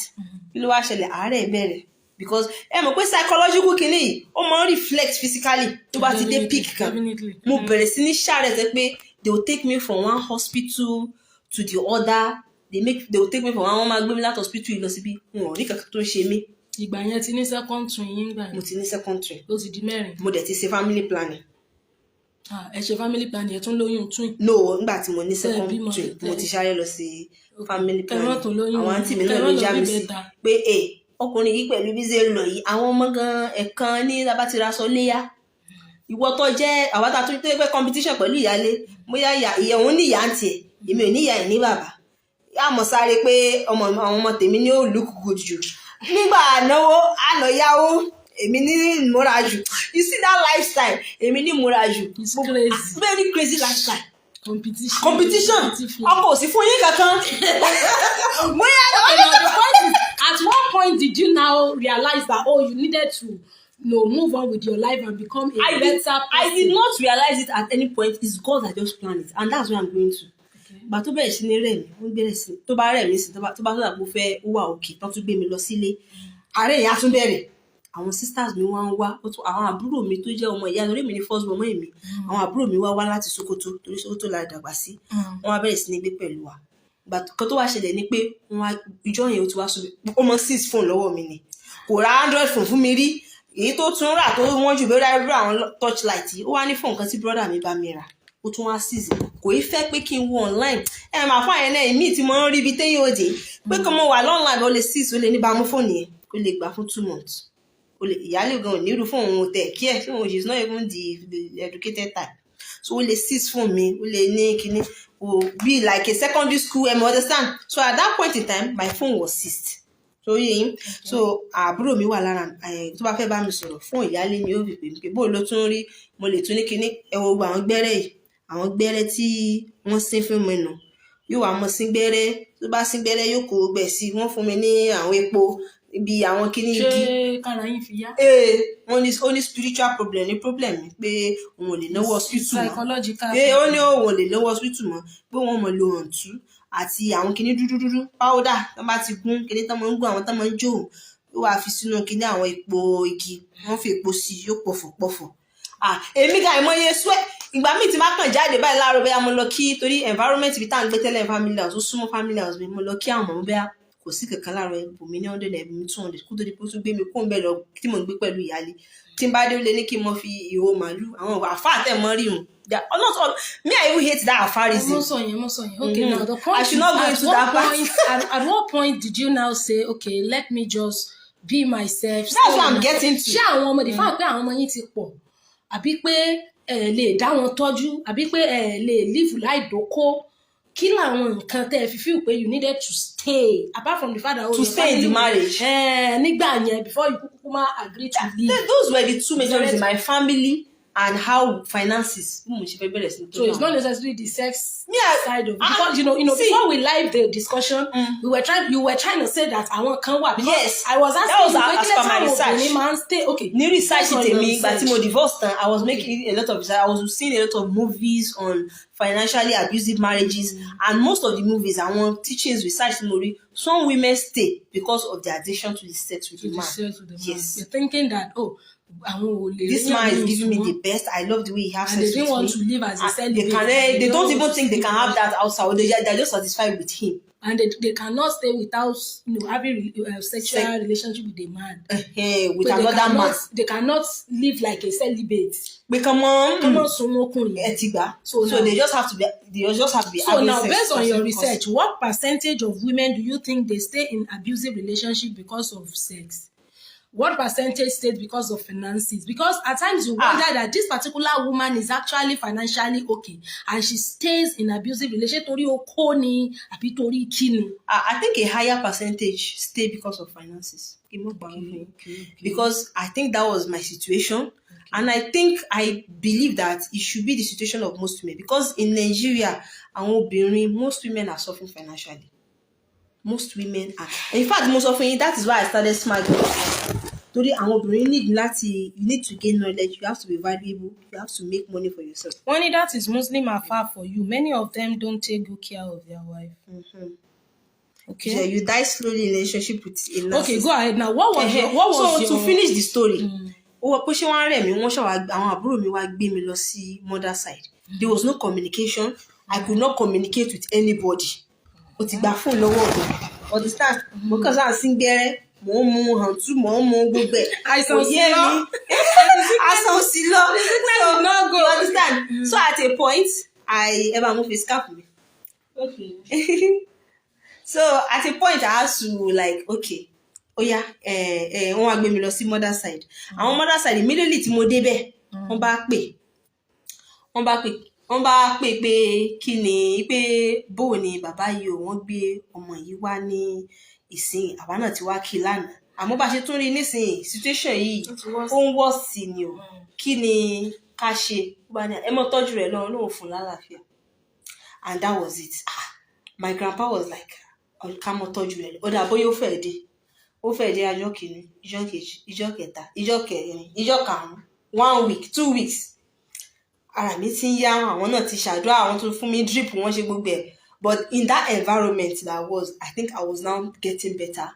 [SPEAKER 1] kí ló wá ṣẹlẹ̀ àárẹ̀ bẹ̀rẹ̀ because ẹ mọ̀ pé psychological kìíní yìí ó máa ń reflect physically tó bá ti dé peak kan mo bẹ̀rẹ̀ sí ní ṣàrẹ̀ tẹ́ pé they will take me from one hospital to the other they will take me from one máa gbé mi láti hospital yìí lọ síbí wọn ò rí kankan tó ń ṣe mí.
[SPEAKER 2] ìgbà yẹn ti ní second twin yín gbà yẹn.
[SPEAKER 1] mo ti ní second twin.
[SPEAKER 2] ó ti di mẹ́rin.
[SPEAKER 1] mo dẹ̀ ti ṣe family planning.
[SPEAKER 2] ẹ ṣe family planning ẹ tún lóyún twin.
[SPEAKER 1] no nígbà tí mo ní second twin mo ti ṣáré lọ sí family planning àwọn àǹtí mi náà ló já mi sí pé ọkùnrin yìí pẹ̀lú bí ṣe lọ yìí àwọn ọmọ gan ẹ̀kan ní labatiraṣọ léyà ìwọ tó jẹ́ àwọn tá a tún tó pé competition pẹ̀lú ìyálé bóyá ìyá òun ní ìyá àǹtí ẹ̀ èmi ò ní ìyá ẹ̀ ní bàbá àmọ́ sáré pé àwọn ọmọ tèmi ní ó look good jù nígbà náwó àná yáwó èmi ní ìmúra jù you see that lifestyle èmi ní ìmúra jù
[SPEAKER 2] it's crazy
[SPEAKER 1] very crazy lifestyle
[SPEAKER 2] competition
[SPEAKER 1] ọkọ òsì fún yín kankan bóyá
[SPEAKER 2] at what point did you now realize that you needed to move on with your life and become a better person?
[SPEAKER 1] I did not realize it at any point. It's God that just planned it and that's where I'm going to. But tó bẹ̀rẹ̀ sí ní rẹ̀ mí wọ́n bẹ̀rẹ̀ sí tó bá rẹ̀ mí sí tó bá tó dàgbò fẹ́ wà òkè tán tún gbé mi lọ sílé ààrẹ ìyá tún bẹ̀rẹ̀ àwọn sisters mi wá ń wá àwọn àbúrò mi tó jẹ́ ọmọ ìyá lórí mi ní first born mọ́ èmi àwọn àbúrò mi wá láti Sokoto torí Sokoto la dàgbà sí wọ́n wá bẹ̀rẹ̀ sí ní gbé pẹ̀lú wa but kan tó wá ṣẹlẹ̀ ni pé wọ́n ìjọ yẹn ó ti wá sọ ó mọ 6 phone lọ́wọ́ mi ni kò ra Android phone fún mi rí èyí tó tún rà tó wọ́n jù bẹ́ẹ̀ rà àwọn torchlight yìí ó wá ní phone kan tí brother mi bá mi rà ó tún wá sísè kò í fẹ́ pé kí n wo online máa fún àyẹ̀nẹ́ ìmí tí mo ń rí ibi téyìn òde pé kí mo wà online ó lè sísè ó lè ní bá mú fóònù yẹn ó lè gbà fún 2 months ó lè ìyáálé gan ò ní irú fóònù òun tẹ̀ kí ẹ̀ tí òun is not even the educated type so ó lè sísè fún mi ó lè ní kíní be like a secondary school understand so at that point in time my phone was seized so yẹn so àbúrò mi wà lára tó bá fẹ́ bá mi sọ̀rọ̀ fún ìyáálé mi ó fi pè mí pé bó ló tún rí mo lè tún ní kíní ẹ wo gbogbo àwọn gbẹ́rẹ́ yìí àwọn gbẹ́rẹ́ tí wọ́n sín fún mi nù yóò wá mọ sí gbẹ́rẹ́ tó bá sí gbẹ́rẹ́ yóò kó gbẹ̀ sí wọ́n fún mi ní àwọn epo ibi àwọn kíní igi
[SPEAKER 2] ṣé kára yín fi yá.
[SPEAKER 1] wọ́n ní ó ní spiritual problem ní problem mi pé òun ò lè náwó hospital mọ́
[SPEAKER 2] psychological
[SPEAKER 1] ó ní òun ò lè náwó hospital mọ́ pé wọ́n mọ̀ lo ọ̀ǹtú àti àwọn kíní dúdúdúdú powder tó bá ti gún kíní tó máa ń gún àwọn tó máa ń jó ó wàá fi sínú kíní àwọn epo igi wọ́n fi epo sí yóò pọ̀fọ̀pọ̀fọ̀ èmi ga ìmọ̀ye sweat ìgbà míì tí má kàn jáde báyìí láàárọ̀ bẹ́ẹ̀ mo lọ kí torí environment ibi tá à ń gbé tẹ́lẹ̀ family house ó súnmọ́ family house mi mo lọ kí àwọn ọmọ bẹ́ẹ̀ kò sí kankan láàárọ̀ ẹ̀bùn mi ní 100 ẹ̀bùn mi 200 kó tó di pé ó tún gbé mi kó ń bẹ̀ lọ tí mo ń gbé pẹ̀lú ìyáálé tí n bá dé lé ní kí n mọ fi ìhó màálù àwọn àfáà tẹ̀ mọ́ rí hùn me I even hate that apharism.
[SPEAKER 2] mo sọ yẹn okay now the point
[SPEAKER 1] I should not go into that part.
[SPEAKER 2] At what point did you now say okay let me just be myself.
[SPEAKER 1] That's what I'm getting to.
[SPEAKER 2] ṣé àwọn ọmọdé fáwọn pé àwọn ọmọ yín ti pọ̀ àbí pé lè dá wọn tọ́jú àbí pé lè live láì dóko kí làwọn nǹkan tẹ́ ẹ fi feel pé you needed to stay apart from the fact that
[SPEAKER 1] to stay in the marriage
[SPEAKER 2] nígbà yẹn before you kúkúmá agree to leave.
[SPEAKER 1] Those were the two major reasons my family and how finances.
[SPEAKER 2] So it's not necessarily the sex side of it. Because you know, see, before we live the discussion, you were trying to say that I want can work.
[SPEAKER 1] Yes,
[SPEAKER 2] I was asking
[SPEAKER 1] that was as per my research.
[SPEAKER 2] Man, stay okay.
[SPEAKER 1] New research me, but my divorce time, I was making a lot of research. I was seeing a lot of movies on financially abusive marriages, and most of the movies I want teachings research movie. Some women stay because of their addiction to the sex with the man. Yes,
[SPEAKER 2] you're thinking that
[SPEAKER 1] this man is giving me the best. I love the way he has sex with me.
[SPEAKER 2] And they didn't want to live as a celibate.
[SPEAKER 1] They don't even think they can have that outside. They're just satisfied with him.
[SPEAKER 2] And they cannot stay without having a sexual relationship with a man.
[SPEAKER 1] With so another man.
[SPEAKER 2] They cannot live like a celibate.
[SPEAKER 1] But come on.
[SPEAKER 2] So
[SPEAKER 1] they just have to be.
[SPEAKER 2] So now, based on your research, what percentage of women do you think they stay in abusive relationship because of sex? What percentage stayed because of finances? Because at times you wonder that this particular woman is actually financially okay and she stays in abusive relationship.
[SPEAKER 1] I think a higher percentage stay because of finances. Okay. Because I think that was my situation. And I believe that it should be the situation of most women, because in Nigeria, most women are suffering financially. Most women are. In fact, most often, that is why I started Smart Girl. Today, you need to gain knowledge, you have to be valuable, you have to make money for yourself.
[SPEAKER 2] Only that is Muslim afar for you. Many of them don't take good care of their wife. Okay.
[SPEAKER 1] Yeah, you die slowly in a relationship with a narcissist.
[SPEAKER 2] Okay, go ahead now. What was
[SPEAKER 1] to finish the story? Àwọn àbúrò mi wá gbé mi lọ sí mother side. There was no communication. I could not communicate with anybody. Ó ti gba phone lọ́wọ́ mi. Understand? Because I sing there, mo mu hantu, mo mu gbogbo ẹ̀.
[SPEAKER 2] Àìsàn sí lọ.
[SPEAKER 1] So, no go. You understand? So at a point, I ever move a scarf me.
[SPEAKER 2] Okay.
[SPEAKER 1] So at a point, I had to like, okay, wọ́n wá gbé mi lọ sí mother side. Àwọn mother side immediately tí mo débẹ̀, wọ́n bá pè pé kí ni pé bó ni bàbá yìí o, wọ́n gbé ọmọ yìí wá ní ìsìn, àwa náà ti wá kí lánàá. Àmọ́ bá ṣe tún rí nísìnyí situation yìí ó ń wọ́ sí ni o. Kí ni ká ṣe? Ẹ mọ́ tọ́jú rẹ̀ lọ́wọ́ lóun fún lálàáfíà. And that was it. My grandpa was like, ká mọ́ tọ́jú rẹ̀. Ó dà bóyá ó fẹ́ dé ọjọ́ kìíní, ìjọ́ kejì, ìjọ́ kẹta, ìjọ́ kẹrin, ìjọ́ karùn-ún, 1 week, 2 weeks. Ara mi ti ń yá, àwọn náà ti ṣàdúrà, àwọn tó fún mi drip, wọ́n ṣe gbogbo ẹ̀. But in that environment I think I was now getting better.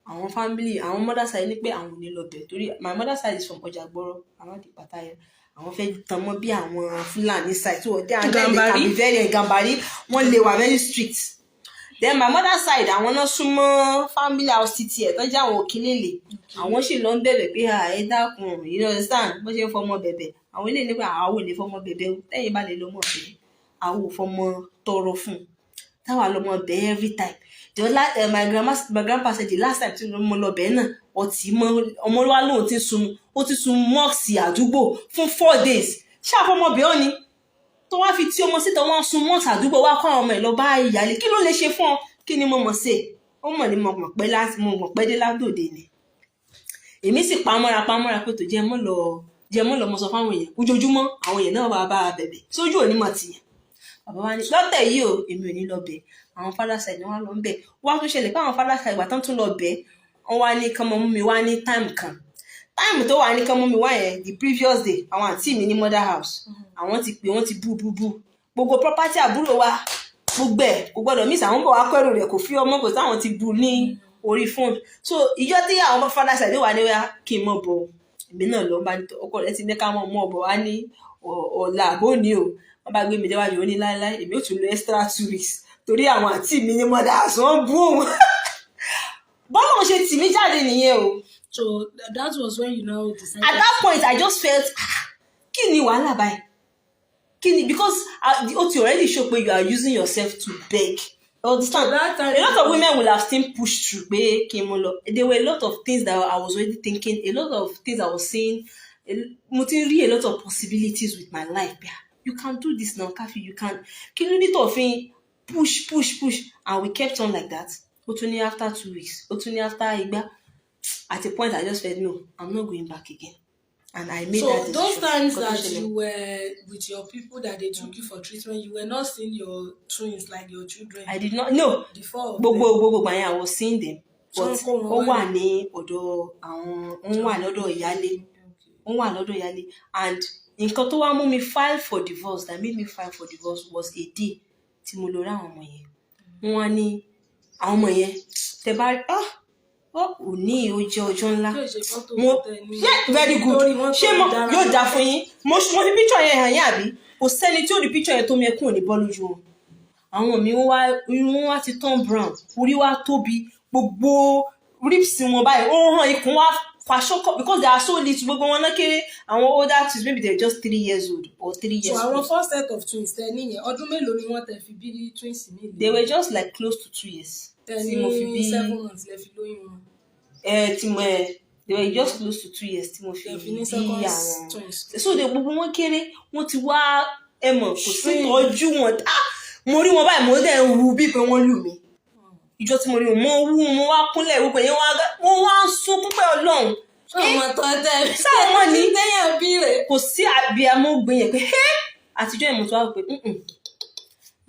[SPEAKER 1] Àwọn family, àwọn mother side ní pé àwọn ò ní lọ bẹ̀ torí my mother side is from Ọjàgbọ́rọ̀, around the Pataya. Àwọn fẹ́ tan mọ́ bí àwọn Fulani side, so they can be very Gambari. Wọ́n lè wà very strict. Then my mother side, àwọn náà súnmọ́ family house títí ẹ̀ tó jẹ́ àwọn Òkìlélè. Àwọn sì lọ ń bẹ̀bẹ̀ pé ẹ dákun, you understand, bó ṣe ń fọmọ bẹ̀bẹ̀. Àwọn ilé nípa àwọn ò lè fọmọ bẹ̀bẹ̀ o, tẹ́yìn bá lè lọ mọ̀ pé àwọn ò fọmọ tọrọ fún. Táwa lọ mọ bẹ̀ every time. My grandpa said the last time tí mo lọ bẹ̀ náà, ọtí ọmọ wa lóun ti sun mọ́ọ̀sì àdúgbò fún 4 days. Ṣé àfọmọ bẹ̀ ọ́ ni? Tó wá fi tí ọmọ síta wọ́n sun mọ́ọ̀sì àdúgbò wá kọ́ àwọn ọmọ ẹ̀ lọ bá ìyálé. Kí ló lè ṣe fún ọ? Kí ni mo mọ̀ ṣe? Ó mọ̀ ní mo mọ̀ pé dé ládòde ni. Èmi sì pamọ́ra pé tó jẹ́ mọ́ lọ mo sọ fáwọn èèyàn. Ojoojúmọ́ àwọn èèyàn náà wà bá bẹ̀bẹ̀. Sójú òní mọ̀ tìyàn. Bàbá wa ní lọ́tẹ̀ yìí o, èmi ò ní lọ bẹ̀. Àwọn father side ni wọ́n lọ ń bẹ̀. Wọ́n tún ṣẹlẹ̀ pé àwọn father side ìgbà tán tún lọ bẹ̀. Wọ́n wá ní kán mọ́ mú mi wá ní time kan. Time tó wà ní kán mú mi wá yẹn, the previous day, àwọn àǹtí mi ní mother house. Àwọn ti pè, wọ́n ti bú. Gbogbo property àbúrò wa, gbogbo ẹ̀ kò gbọ́dọ̀ miss, àwọn bọ̀ wá kẹ́rù rẹ̀ kò fi ọmọ kò sáwọn ti bú ní orí phone. So ìjọ tí àwọn father side wà ní wá kí n mọ̀ bọ̀. Èmi náà lọ bá ọkọ rẹ̀ ti ní ká mọ̀ bọ̀ wá ní ọ̀la àbóní o. Wọ́n bá gbé mi déwájú ó ní láéláé, èmi ò tún lo extra 2 weeks. Torí àwọn àǹtí mi ní mother house wọ́n bú òun. Bọ́lá ṣe tì mí jáde nìyẹn o.
[SPEAKER 2] So that was when you now decided.
[SPEAKER 1] At that point, I just felt, kí ni wàhálà báyìí? Kí ni, because you already show pé you are using yourself to beg. Understand? A lot of women will have still pushed through. There were a lot of things that I was already thinking, a lot of things I was seeing. A lot of possibilities with my life. You can do this now, Kafi. You can. Kí ló ní tó fi push, and we kept on like that. Only after 2 weeks. Only after Igba. At a point, I just felt, no, I'm not going back again. And I made that decision.
[SPEAKER 2] So those times that you were with your people that they took you for treatment, you were not seeing your twins like your children?
[SPEAKER 1] I did not. No. Gbogbo I was seeing them. But ó wà ní ọ̀dọ̀ àwọn, ó wà lọ́dọ̀ ìyálé. And nǹkan tó wá mú mi file for divorce, that made me file for divorce, was a day tí mo lọ rí àwọn ọmọ yẹn. Wọ́n wá ní àwọn ọmọ yẹn tẹ́ bá òní ó jẹ́ ọjọ́ ńlá. Very good. Ṣé yóò dá fún yín? Mo fi picture yẹn hàn yín àbí? Kò sẹ́ni tí ó rí picture yẹn tó mi ẹkún ò ní bọ́ lójú wọn. Àwọn mi irun wá ti turn brown, orí wá tóbi, gbogbo ribs wọn báyìí ó hàn, ikùn wá fàṣọkọ, because they are so little. Gbogbo wọn náà kéré. Àwọn older twins, maybe they're just 3 years old or 3 years old.
[SPEAKER 2] So our first set of twins tẹ níyẹn ọdún mélòó ni wọ́n tẹ fi bí twins mi?
[SPEAKER 1] They were just like close to 2 years.
[SPEAKER 2] Tí mo fi bí 7 months lẹ fi lóyún wọn.
[SPEAKER 1] They were just close to 2 years tí mo fi bí àwọn. So they gbogbo wọn kéré, wọ́n ti wá ẹmọ kò sí tọ́jú wọn. Mo rí wọn báyìí, mo dẹ̀ ń wu bí pé wọ́n lù mí. Ìjọ tí mo rí wọn, mo wá kúnlẹ̀ wípé yẹn wọ́n wá sún púpẹ̀ Ọlọ́run.
[SPEAKER 2] ọmọ tó tẹ
[SPEAKER 1] sáwọn ọmọ ní
[SPEAKER 2] téèyàn bí rè.
[SPEAKER 1] kò sí abiyamọ gbé yẹn pé àtijọ́ yẹn mo tún wá pé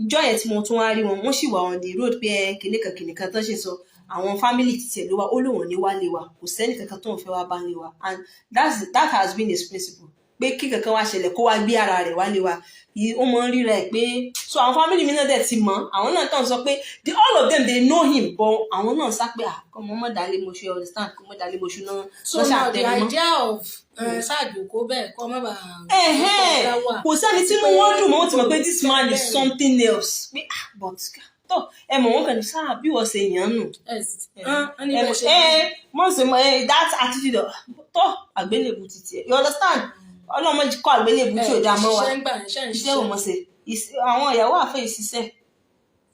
[SPEAKER 1] ìjọ yẹn tí mo tún wá rí wọn sì wà on the road pé kìnìkan tó ṣe sọ àwọn family ti tiẹ̀ ló wá ó lóun ní wálé wa kò sẹ́ni kankan tó ń fẹ́ wá bá lé wa and that has been his principle pé kí kankan wá ṣẹlẹ̀ kó wá gbé ara rẹ̀ wálé wa ó mọ ń ríra ẹ̀ pé so àwọn family mi náà dẹ̀ ti mọ̀ àwọn náà kàn sọ pé all of them they know him but àwọn náà sá pé ọmọ mọ̀dálé mo ṣe understand kó mọ̀dálé mo ṣe náà.
[SPEAKER 2] so now the idea of ṣáàjòkó bẹ́ẹ̀ kọ́ mọ́ bá
[SPEAKER 1] kò sẹ́ni tínú wọn dùn mọ́ wọ́n ti mọ̀ pé this man is something else pé but tó ẹ mọ̀ wọ́n kàn ní sáà bí wọ́n ṣe yàn nù. mọ̀ sí that attitude tó àgbélébù ti tiẹ̀ you understand ọlọ́mọ kọ́ àgbélébù tí ò dá mọ́ wa iṣẹ́ ò mọ̀ sí àwọn ìyàwó àfẹ́ ìṣiṣẹ́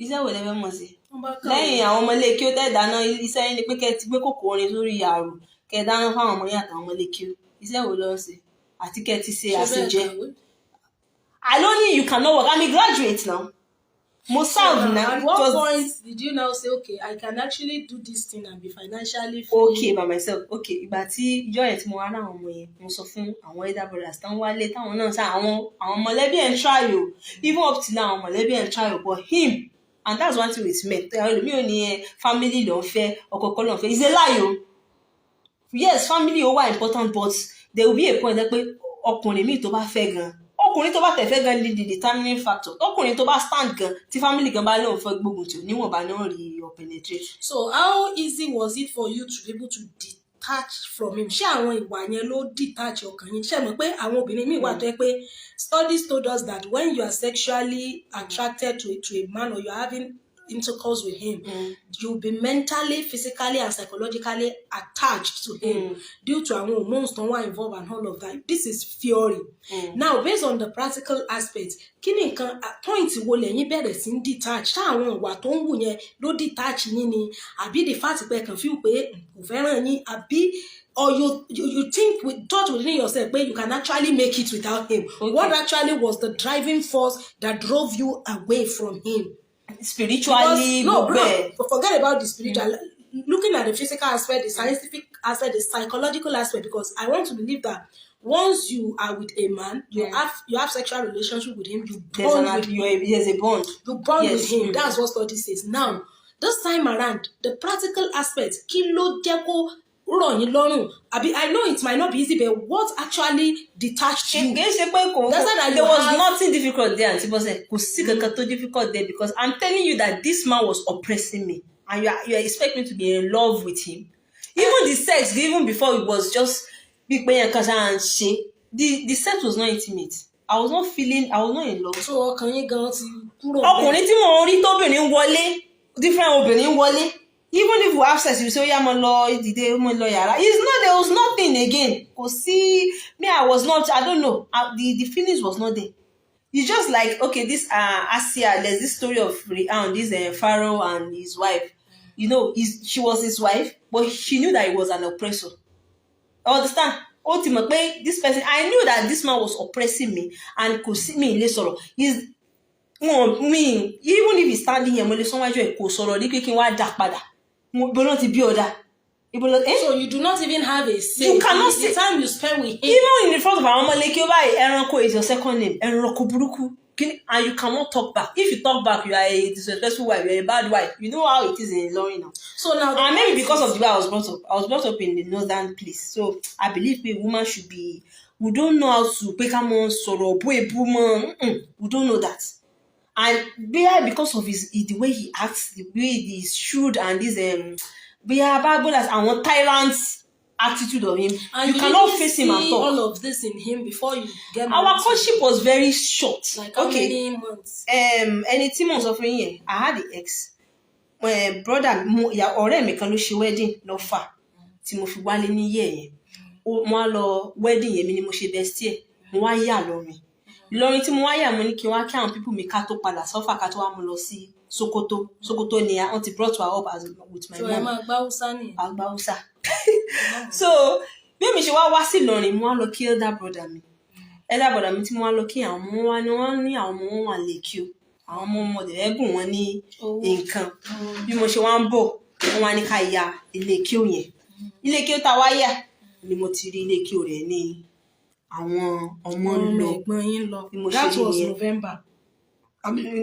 [SPEAKER 1] iṣẹ́ wò lẹ́fẹ́ mọ̀ sí lẹ́yìn àwọn ọmọ ilé kí ó tẹ́ dáná iṣẹ́ yín ni pé kẹ́ ti gbé kòkó orin sórí yàrá kẹ́ dáná fáwọn ọmọ yàtọ̀ àwọn ọmọ ilé kí ó iṣẹ́ wo ló ń ṣe àti kẹ́ ti ṣe àṣejẹ. I don't think you cannot work. I'm a graduate now. Mo serve now.
[SPEAKER 2] At what point did you now say, okay, I can actually do this thing and be financially free?
[SPEAKER 1] Okay by myself. Okay, ìgbà tí ìjọ yẹn tí mo wá láwọn ọmọ yẹn mo sọ fún àwọn elder brothers tán wálé táwọn náà sá àwọn mọ̀lẹ́bí ẹ̀ ń try o even up till now àwọn mọ̀lẹ́bí ẹ̀ ń try o but him and that's one thing with men mi ò ní family ló ń fẹ́ ọkọ̀ọ̀kan ló ń fẹ́ it's a lie o. Yes, family ó wà important but there will be a point pé ọkùnrin míì tó bá fẹ́ gan ọkùnrin tó bá tẹ̀ fẹ́ gan the determining factor ọkùnrin tó bá stand gan tí family gan bá lóun fẹ́ gbógun tí ò níwọ̀nba náà rí or penetrate.
[SPEAKER 2] So how easy was it for you to be able to detach from him? Ṣé àwọn ìwà yẹn ló detach ọkàn yín? Ṣé mọ̀ pé àwọn obìnrin míì wà tó yẹ pé studies told us that when you are sexually attracted to a man or you are having intercourse with him, you'll be mentally, physically, and psychologically attached to him due to our hormones that were involved and all of that. This is fury. Now, based on the practical aspect, kí ni nǹkan point wo lẹ́yìn bẹ̀rẹ̀ sí ń detach? Ṣé àwọn ìwà tó ń wù yẹn ló detach yín ni? Àbí the fact pé kàn feel pé kò fẹ́ràn yín? Àbí or you think thought within yourself pé you can actually make it without him? Okay. What actually was the driving force that drove you away from him?
[SPEAKER 1] Spiritually,
[SPEAKER 2] forget about the spiritual. Looking at the physical aspect, the scientific aspect, the psychological aspect, because I want to believe that once you are with a man, you have sexual relationship with him, you bond with him.
[SPEAKER 1] There's a bond.
[SPEAKER 2] You bond with him. That's what study says. Now, this time around, the practical aspect, kí ló jẹ́ kó rọ̀ yín lọ́rùn? I know it might not be easy, but what actually detached you?
[SPEAKER 1] There was nothing difficult there, Auntie Bose. Kò sí kankan tó difficult there because I'm telling you that this man was oppressing me, and you are expecting me to be in love with him. Even the sex, even before it was just big bang and shit. The sex was not intimate. I was not in love.
[SPEAKER 2] So ọkàn yín gan ti kúrò.
[SPEAKER 1] Ọkùnrin tí mo rí tóbìnrin wọlé, different obìnrin wọlé. Even if we have sex, you say, yeah, my lord, there was nothing again. Because see, me, I don't know. The feelings was not there. It's just like, okay, this Asia, there's this story of this Pharaoh and his wife. You know, she was his wife, but she knew that he was an oppressor. I understand? Ultimately, this person, I knew that this man was oppressing me and could see me in this sorrow. Even if he's standing here, so
[SPEAKER 2] you do not even have a say.
[SPEAKER 1] You cannot say
[SPEAKER 2] the time you spend with him.
[SPEAKER 1] Even in the front of our mama, like Eranko is your second name. Eranko Buruku. And you cannot talk back. If you talk back, you are a disrespectful wife, you're a bad wife. You know how it is in Ilorin now.
[SPEAKER 2] So now,
[SPEAKER 1] and maybe because of the way I was brought up in the northern place. So I believe a woman should be. We don't know how to pick a man sorrow, boy, woman. We don't know that. And because of the way he acts, the way he's shrewd and this Bible as our tyrant's attitude of him,
[SPEAKER 2] and
[SPEAKER 1] you cannot face him at all.
[SPEAKER 2] All of this in him before you get
[SPEAKER 1] married. Our courtship was very short.
[SPEAKER 2] Like how many months?
[SPEAKER 1] Any 2 months of a year. I had the ex. My brother, ọ̀rẹ́ mi kan ló ṣe wedding lọ fà tí mo fi wálé ní year yẹn. Mo lọ wedding yẹn mi ni mo ṣe bestie. Mo wá yà lọ́rin. Ìlọrin tí mo wá yà mo ní kí wá kí àwọn people mi ká tó padà sọ́fà ká tó wá mo lọ sí Sokoto ni auntie brought her up as with my mom.
[SPEAKER 2] So ẹ máa gbá Hausa ni.
[SPEAKER 1] Àgbà Hausa. So bí mi ṣe wá sí Ìlọrin mo wá lọ kí elder brother mi tí mo wá lọ kí àwọn ọmọ wa ni wọ́n ní àwọn ọmọ wọn wà lẹ́kìó àwọn ọmọ ọmọdé ẹ̀bùn wọn ní nǹkan bí mo ṣe wá ń bọ̀ wọ́n wá ní ká ya ilé kí ó yẹn ilé kí ó ta wá yà ni mo ti rí ilé kí o rẹ̀ ní àwọn ọmọ lọ
[SPEAKER 2] ẹ̀gbọ́n yín lọ.
[SPEAKER 1] bí mo ṣe
[SPEAKER 2] That
[SPEAKER 1] rí
[SPEAKER 2] was
[SPEAKER 1] nìyẹn.
[SPEAKER 2] November.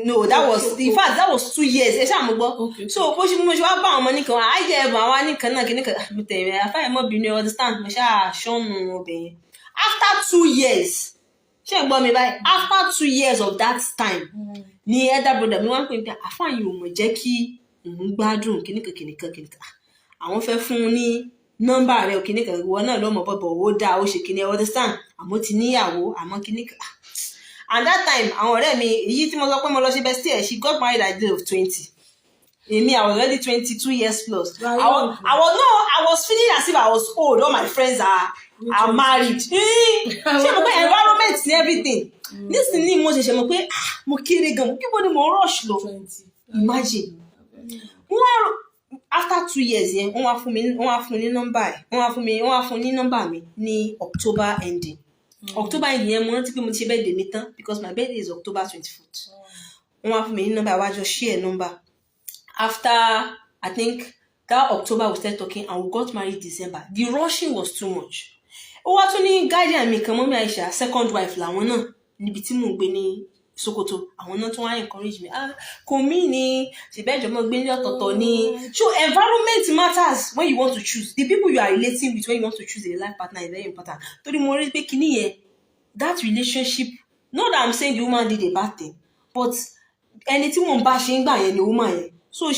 [SPEAKER 1] No, that was in fact that was 2 years ẹ ṣáà mo gbọ́.
[SPEAKER 2] Okay.
[SPEAKER 1] So bó ṣe wá bá àwọn ọmọ nìkan àìjẹ ẹbùn àwa nìkan náà kí nìkan mo tẹ̀lé àfáà ẹ̀mọ́ bínú ẹ understand mo ṣáà ṣọ́nù obìnrin. After 2 years ṣé ẹ gbọ́ mi báyìí after 2 years of that time ni elder brother mi wá ń pè mí pé àfáà yìí ò mọ̀ jẹ́ kí òun gbádùn kìnìkan àwọn fẹ́ fún un ní nọ́mbà rẹ̀ kìnìkan ìwọ náà lọ́mọ bọ̀bọ̀ ó dáa ó ṣe kìnì ẹ understand àmọ́ ti níyàwó àmọ́ kìnìkan. And that time àwọn ọ̀rẹ́ mi èyí tí mo sọ pé mo lọ ṣe bestie ẹ̀ she got married at the age of 20. Èmi I was already 22 years plus. I was feeling as if I was old. All my friends are married. Ṣé mo pé environment ni everything. Nísìnyí mo ṣẹ̀ṣẹ̀ mọ̀ pé mo kéré gan mo kíbo ni mo rush lọ. Imagine. After 2 years yẹn wọ́n wá fún ní nọ́mbà ẹ̀ wọ́n wá fún ní nọ́mbà mi ní October ending. October ending yẹn mo rántí pé mo ti ṣe birthday mi tán because my birthday is October 24th. Wọ́n wá fún mi ní nọ́mbà àwájọ share number. After I think that October we started talking and we got married December. The rushing was too much. Ó wá tún ní guardian mi kan mọ́mí Aisha second wife làwọn náà níbi tí mò ń gbé ní Sokoto àwọn náà tún wá encourage me kò mí ni ṣèbẹ́jọ́ mọ́ gbé ní ọ̀tọ̀ọ̀tọ̀ ni. So environment matters when you want to choose the people you are relating with when you want to choose a life partner is very important. Torí mo rí pé kíní yẹn that relationship not that I'm saying the woman did a bad thing but ẹni tí mò ń bá ṣe ń gbà yẹn ni woman yẹn so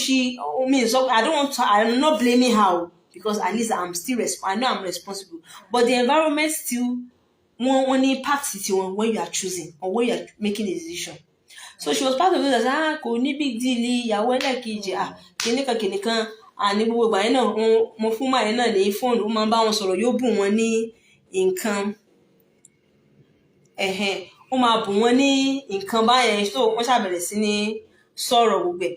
[SPEAKER 1] I'm not blaming her because at least I'm still I know I'm responsible but the environment still wọ́n ní part ti wọn when you are choosing or when you are making a decision. So she was part of those that kò ní big deal ìyàwó ẹlẹ́kejì kìnìkan àní gbogbo ìgbà yẹn náà mo fún máa yẹn náà ní fóònù ó máa ń bá wọn sọ̀rọ̀ yóò bù wọ́n ní nǹkan ó máa bù wọ́n ní nǹkan báyẹn so wọ́n ṣàbẹ̀rẹ̀ sí ní sọ̀rọ̀ gbogbo ẹ̀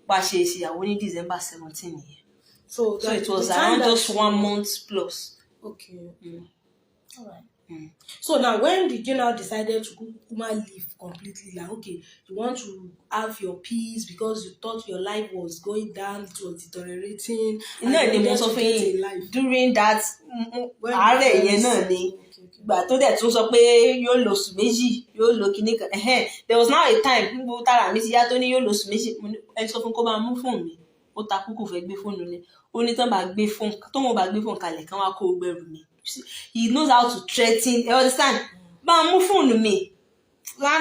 [SPEAKER 1] bá ṣe ìṣìyàwó ní December 17 yẹn. So it was around just 1 month plus.
[SPEAKER 2] Okay. All right. So now when did you now decided to leave completely? Like, okay, you want to have your peace because you thought your life was going down, it was deteriorating.
[SPEAKER 1] During that àárẹ̀ yẹn náà ni gbà tó dẹ̀ tún sọ pé yóò lò oṣù méjì yóò lò kíní kan there was now a time níbo tára mi ti yá tó ní yóò lò oṣù méjì ẹni sọ fún kó bá mú fóònù mi ó takú kò fẹ́ gbé fóònù lẹ̀ ó ní tó bá gbé fóònù kalẹ̀ kán wá kó gbẹrù mi. He knows how to threaten you understand bá mú fóònù mi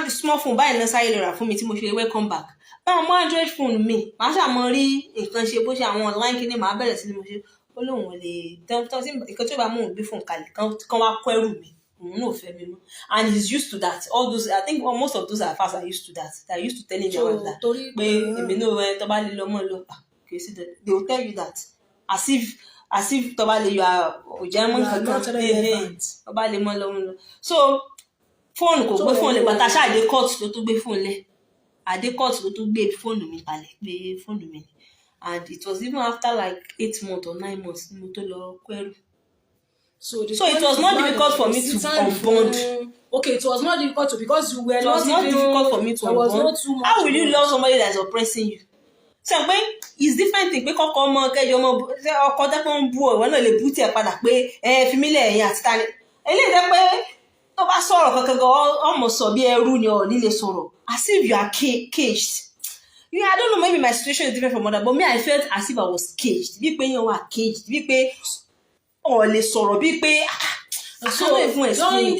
[SPEAKER 1] small phone báyìí náà sáyé lè rà fún mi tí mo ṣe welcome back bá mú Android phone mi màá ṣàmọ rí nǹkan ṣe bó ṣe àwọn online kíní màá bẹ̀rẹ̀ sí ni mo ṣe ó lóun ò lè tán sí nǹkan tí ó bá mú òun gbé fóònù kalẹ̀ kán wá kó ẹrù mi òun náà fẹ́ mi mọ́ and he's used to that all those I think most of those are used to that they are used to telling their wife that pé èmi náà tó bá lè lọ mọ́ lọ kì í sí they will tell you that as if tó bá lè yọ òjàmọ́ kankan tó bá lè mọ́ lọ́wọ́ lọ so fóònù kò gbé fóònù lè pàtà ṣáà dé court ló tún gbé fóònù lẹ̀ àdé court ló tún gbé fóònù mi kalẹ̀ gbé fóònù mi and it was even after like 8 months or 9 months ni mo tó lọ kó ẹrù. So it was not difficult for me to unbond.
[SPEAKER 2] Okay, it was not difficult because you were not
[SPEAKER 1] even. It was not difficult for me to unbond. How will you love somebody that is oppressing you? So pé it's different thing pé kọ́kọ́ ọmọ kẹjọ ọmọ ọkọ tẹ́pọ̀ ń bú ọ̀wọ́ náà lè bú tiẹ̀ padà pé fi mí lẹ̀ ẹ̀yìn àti tani. Eléyìí jẹ́ pé tó bá sọ̀rọ̀ kankan gan ọmọ sọ bí ẹrú ni ọ̀ nílé sọ̀rọ̀ as if you are caged. Yeah, I don't know, maybe my situation is different from other, but me I felt as if I was caged. Bí pé yẹn wà caged, bí pé ọ̀ lè sọ̀rọ̀ bí pé
[SPEAKER 2] so during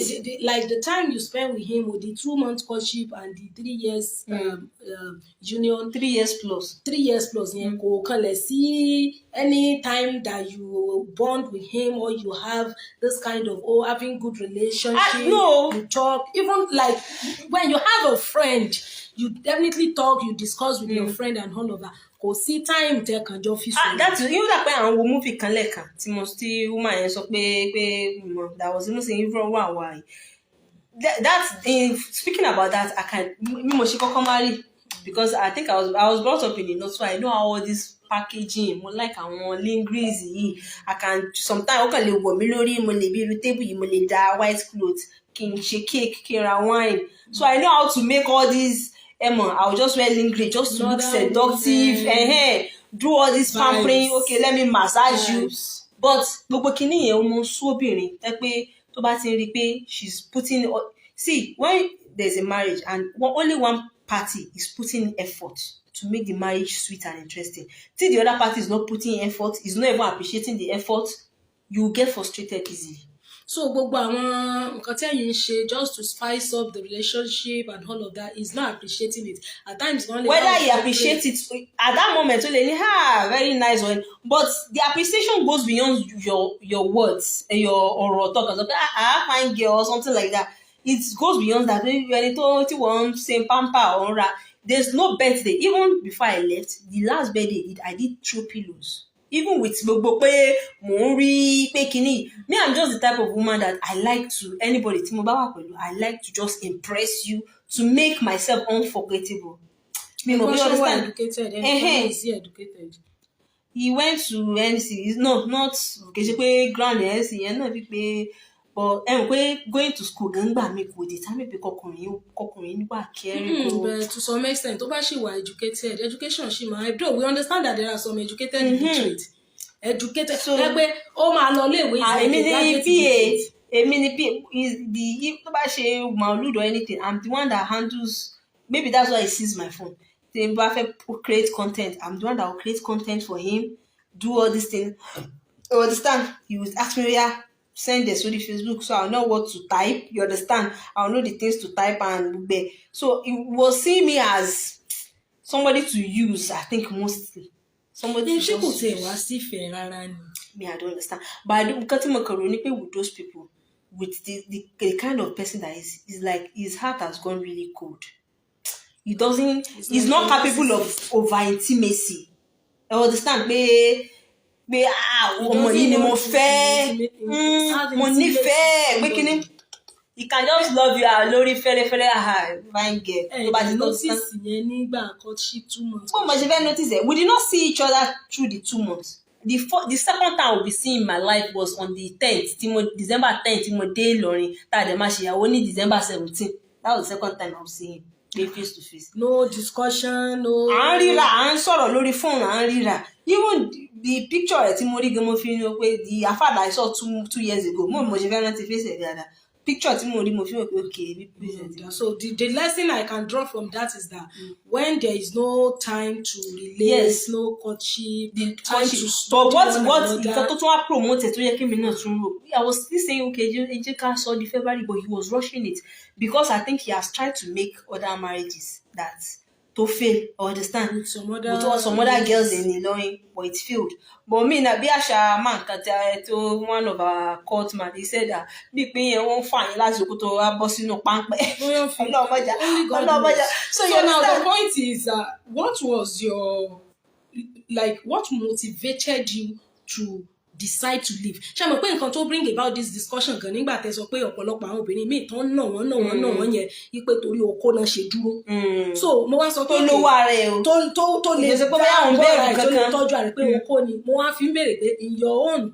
[SPEAKER 2] the time you spent with him with the 2-month courtship and the 3 years union
[SPEAKER 1] 3 years plus
[SPEAKER 2] yẹn kò kanlẹ̀ sí any time that you bond with him or you have this kind of having good relationship.
[SPEAKER 1] No.
[SPEAKER 2] You talk even like when you have a friend you definitely talk you discuss with your friend and all of that. Kò sí time tẹ kàn jọ fi sùn.
[SPEAKER 1] That's you that pé àwọn wo movie kan lẹ́ẹ̀kan tí mo ti woman yẹn sọ pé that was even saying even why that speaking about that I can mi mo ṣe kọ́kọ́ marry because I think I was brought up in the north so I know how all this packaging mo like àwọn lingeries yìí I can sometimes ó kàn lè wọ̀ mí lórí mo lè bí irú table yìí mo lè da white cloth kí n ṣe cake kí n ra wine so I know how to make all these I'll just wear lingerie just to look seductive do all this pampering okay let me massage you but gbogbo kinní yẹn ó mọ sú obìnrin ẹ pé tó bá ti ń rí i pé she's putting see when there's a marriage and only one party is putting effort to make the marriage sweet and interesting till the other party is not putting effort, is not even appreciating the effort, you get frustrated easily.
[SPEAKER 2] So gbogbo àwọn nǹkan tí ẹ̀yin ń ṣe just to spice up the relationship and all of that is not appreciating it at times.
[SPEAKER 1] Whether he appreciates it at that moment, very nice one, but the appreciation goes beyond your words and your oral talk and fine girl or something like that. It goes beyond that. When it one same pamper or there's no birthday. Even before I left, the last birthday I did throw pillows. Even with gbogbo pé mò ń rí pé kinní, me I'm just the type of woman that I like to anybody tí mo bá wà pẹ̀lú, I like to just impress you to make myself unforgettable.
[SPEAKER 2] Me mo understand. Educated. Is he educated?
[SPEAKER 1] He went to NC. No, not kì í ṣe pé grand NC yẹn náà bí pé but pé going to school gangba mi kò determine pé kọkùnrin wà caring.
[SPEAKER 2] But to some extent tó bá ṣì wà educated, education ṣì máa though we understand that there are some educated illiterate. Educated so pé ó máa lọ léèwé èmi ni PA is the
[SPEAKER 1] tó bá ṣe maulud or anything, I'm the one that handles, maybe that's why he sees my phone. Tí bá fẹ́ create content, I'm the one that will create content for him, do all these things. You understand? He would ask me send this to the Facebook, so I'll know what to type. You understand? I'll know the things to type and be. So it will see me as somebody to use, I think mostly. Somebody to just use. Me, I don't understand. But I don't with those people, with the kind of person that is like his heart has gone really cold. He doesn't. He's not capable of over intimacy. You understand? Pé ọmọ yìí ni mo fẹ́ mo nífẹ̀ẹ́ pé kíní he can just love you lórí fẹ́rẹ́fẹ́rẹ́ fine girl tó bá ti
[SPEAKER 2] notice yẹn nígbà courtship 2 months.
[SPEAKER 1] Bó mo ṣe fẹ́ notice ẹ̀ we did not see each other through the 2 months. The second time we be seeing in my life was on the 10th December 10th tí mo dé Ìlọrin tá a dẹ̀ máa ṣèyàwó ní December 17th. That was the second time I was seeing him. Face to face.
[SPEAKER 2] No discussion, no.
[SPEAKER 1] À ń ríra, à ń sọ̀rọ̀ lórí fóònù, à ń ríra. Even the picture ẹ̀ tí mo rí gan mo fi ń pé the affair that I saw 2 years ago, mo ṣe fẹ́ rántí face ẹ̀ dáadáa. Picture tí mo rí mo fi ń pé okay.
[SPEAKER 2] So the lesson I can draw from that is that when there is no time to relate, no courtship, the time to
[SPEAKER 1] stop. But what nǹkan tó tún wá promote ẹ̀ tó yẹ kí mi náà tún rò. I was still saying okay, ẹ jẹ́ ká sọ di February, but he was rushing it because I think he has tried to make other marriages that to fail, understand?
[SPEAKER 2] With some other
[SPEAKER 1] girls in Ilorin, but it failed. But me na bí àṣà man kan to one of our court man, he said that bí pé yẹn wọ́n fà yín lásìkò tó wá bọ́ sínú páńpẹ́. Ọlọ́mọjà.
[SPEAKER 2] So now the point is what was your what motivated you to decide to leave? Ṣé mo pé nǹkan tó bring about this discussion gan nígbà tẹ́ sọ pé ọ̀pọ̀lọpọ̀ àwọn obìnrin míì tán náà wọ́n yẹn ipe torí okó náà ṣe dúró. So mo wá sọ pé
[SPEAKER 1] tó lówó ara ẹ̀ o
[SPEAKER 2] tó lè dá bọ́ọ̀rọ̀ tó lè tọ́jú àrẹ pé okó ni mo wá fi ń béèrè pé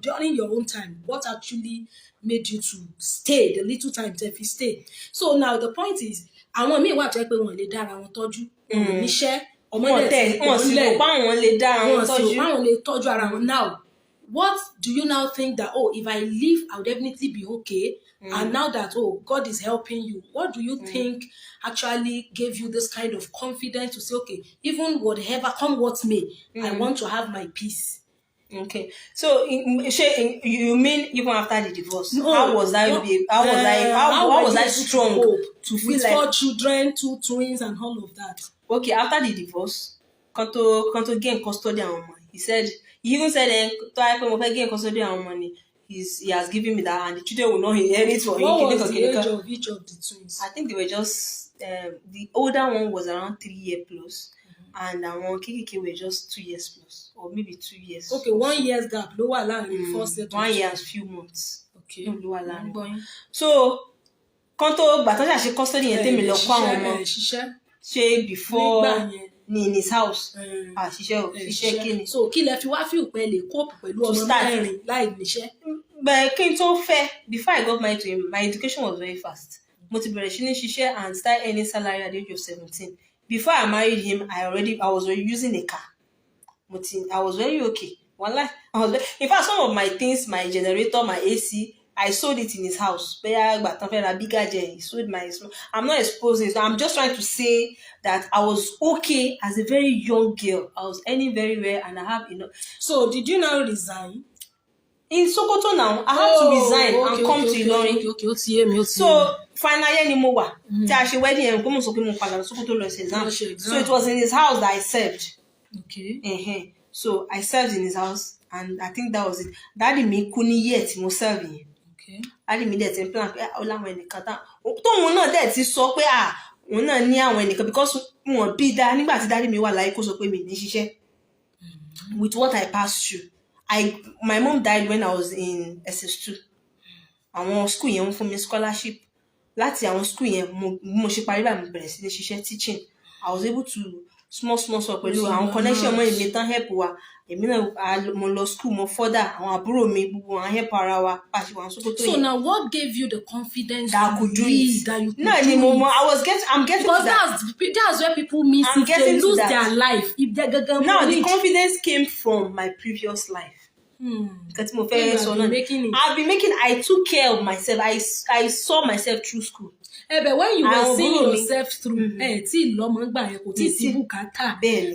[SPEAKER 2] during your own time what actually made you to stay the little time tẹ́ fi stay. So now the point is àwọn míì wà jẹ́ pé wọ́n lè dára wọn tọ́jú níṣẹ́ ọmọdé
[SPEAKER 1] wọ́n sì rò pé àwọn lè dára wọn tọ́jú.
[SPEAKER 2] wọ́n sì rò pé àwọn lè tọ́jú ara wọn now. What do you now think that, if I leave, I'll definitely be okay? And now that, God is helping you, what do you think actually gave you this kind of confidence to say, okay, even whatever, come what may, I want to have my peace?
[SPEAKER 1] Okay. So, you mean even after the divorce? No, how was I strong to feel
[SPEAKER 2] with 4 children, 2 twins, and all of that?
[SPEAKER 1] Okay, after the divorce, come to gain custody of money. He even said, gain custody of money. He has given me that, and the children will not inherit for him.
[SPEAKER 2] What was the age of each of the twins?
[SPEAKER 1] I think they were just the older one was around 3 years plus, and one Kiki were just 2 years plus, or maybe 2 years.
[SPEAKER 2] Okay, 1 year's gap. Lower land before settled.
[SPEAKER 1] 1 year and few months.
[SPEAKER 2] Okay.
[SPEAKER 1] Lower land. So, kanto batasha she custody yẹn tèmi lọ kó àwọn ọmọ. Ṣé before in his house. Ṣiṣẹ́ kí ni.
[SPEAKER 2] So kí lẹ fi wá fi òpẹ lè cope pẹ̀lú ọmọ mẹ́rin láì níṣẹ́.
[SPEAKER 1] But kí n tó fẹ́, before I got married to him, my education was very fast. Mo ti bẹ̀rẹ̀ sí ní ṣiṣẹ́ and start earning salary at the age of 17. Before I married him, I was already using a car. I was very okay. Wallahi, in fact, some of my things, my generator, my AC, I sold it in his house. He sold my. I'm not exposing it. I'm just trying to say that I was okay as a very young girl. I was earning very well, and I have enough.
[SPEAKER 2] So did you now resign?
[SPEAKER 1] In Sokoto now, I had to resign and come to Ilorin.
[SPEAKER 2] Okay.
[SPEAKER 1] So finally, ni mo wà. Tí a ṣe wedding yẹn, mo sọ pé mo padà lọ Sokoto lọ ṣe exam. So it was in his house that I served.
[SPEAKER 2] Okay.
[SPEAKER 1] So I served in his house, and I think that was it. Daddy mi kú ní year tí mo serve yẹn.
[SPEAKER 2] Okay.
[SPEAKER 1] Daddy mi dẹ̀ ti ń plan pé ó láwọn ẹnìkan tán. Tóun náà dẹ̀ ti sọ pé òun náà ní àwọn ẹnìkan because wọn bí dá nígbà tí daddy mi wà láyé kó sọ pé mi ní ṣiṣẹ́. With what I passed through. My mom died when I was in SS2. Àwọn school yẹn fún mi scholarship. Láti àwọn school yẹn mo ṣe parí báyìí mo bẹ̀rẹ̀ sí ní ṣiṣẹ́ teaching. I was able to small pẹ̀lú àwọn connection mọ́ èmi tán help wa. Èmi náà mo lọ school mo further àwọn àbúrò mi gbogbo àwọn help ara wa pàṣẹ wọn Sokoto yẹn.
[SPEAKER 2] So now what gave you the confidence
[SPEAKER 1] that I could do it?
[SPEAKER 2] That you could
[SPEAKER 1] no,
[SPEAKER 2] do it?
[SPEAKER 1] I'm getting
[SPEAKER 2] because
[SPEAKER 1] to that.
[SPEAKER 2] That's where people miss
[SPEAKER 1] I'm
[SPEAKER 2] if
[SPEAKER 1] getting
[SPEAKER 2] they
[SPEAKER 1] to
[SPEAKER 2] lose
[SPEAKER 1] that.
[SPEAKER 2] their life. If they're
[SPEAKER 1] Now the confidence came from my previous life. Because I've been making. I took care of myself. I saw myself through school.
[SPEAKER 2] But when you were seeing yourself through,